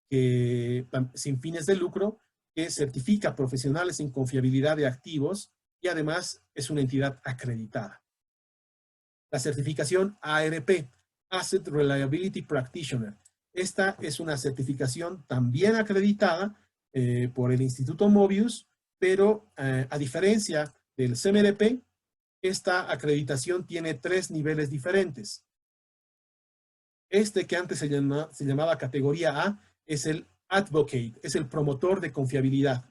que, sin fines de lucro, que certifica profesionales en confiabilidad de activos y además es una entidad acreditada. La certificación ARP, Asset Reliability Practitioner. Esta es una certificación también acreditada por el Instituto Mobius, pero a diferencia del CMRP, esta acreditación tiene 3 niveles diferentes. Este que antes se llamaba categoría A es el Advocate, es el promotor de confiabilidad.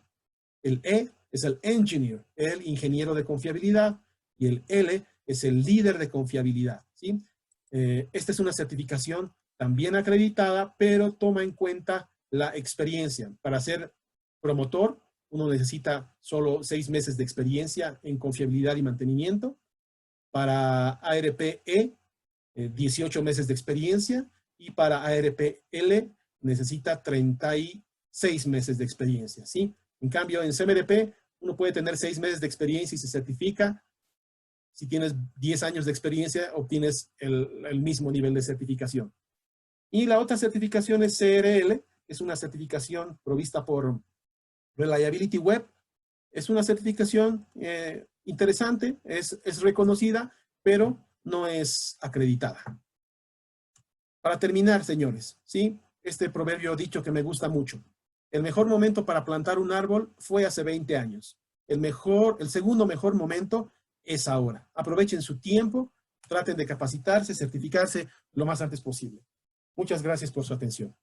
El E es el Engineer, el ingeniero de confiabilidad. Y el L es el líder de confiabilidad, ¿sí? Esta es una certificación también acreditada, pero toma en cuenta la experiencia. Para ser promotor, uno necesita solo 6 meses de experiencia en confiabilidad y mantenimiento. Para ARP-E, 18 meses de experiencia. Y para ARP-L necesita 36 meses de experiencia, ¿sí? En cambio, en CMDP, uno puede tener 6 meses de experiencia y se certifica. Si tienes 10 años de experiencia, obtienes el mismo nivel de certificación. Y la otra certificación es CRL, es una certificación provista por Reliability Web. Es una certificación interesante, es reconocida, pero no es acreditada. Para terminar, señores, ¿sí? Este proverbio dicho que me gusta mucho. El mejor momento para plantar un árbol fue hace 20 años. El segundo mejor momento es ahora. Aprovechen su tiempo, traten de capacitarse, certificarse lo más antes posible. Muchas gracias por su atención.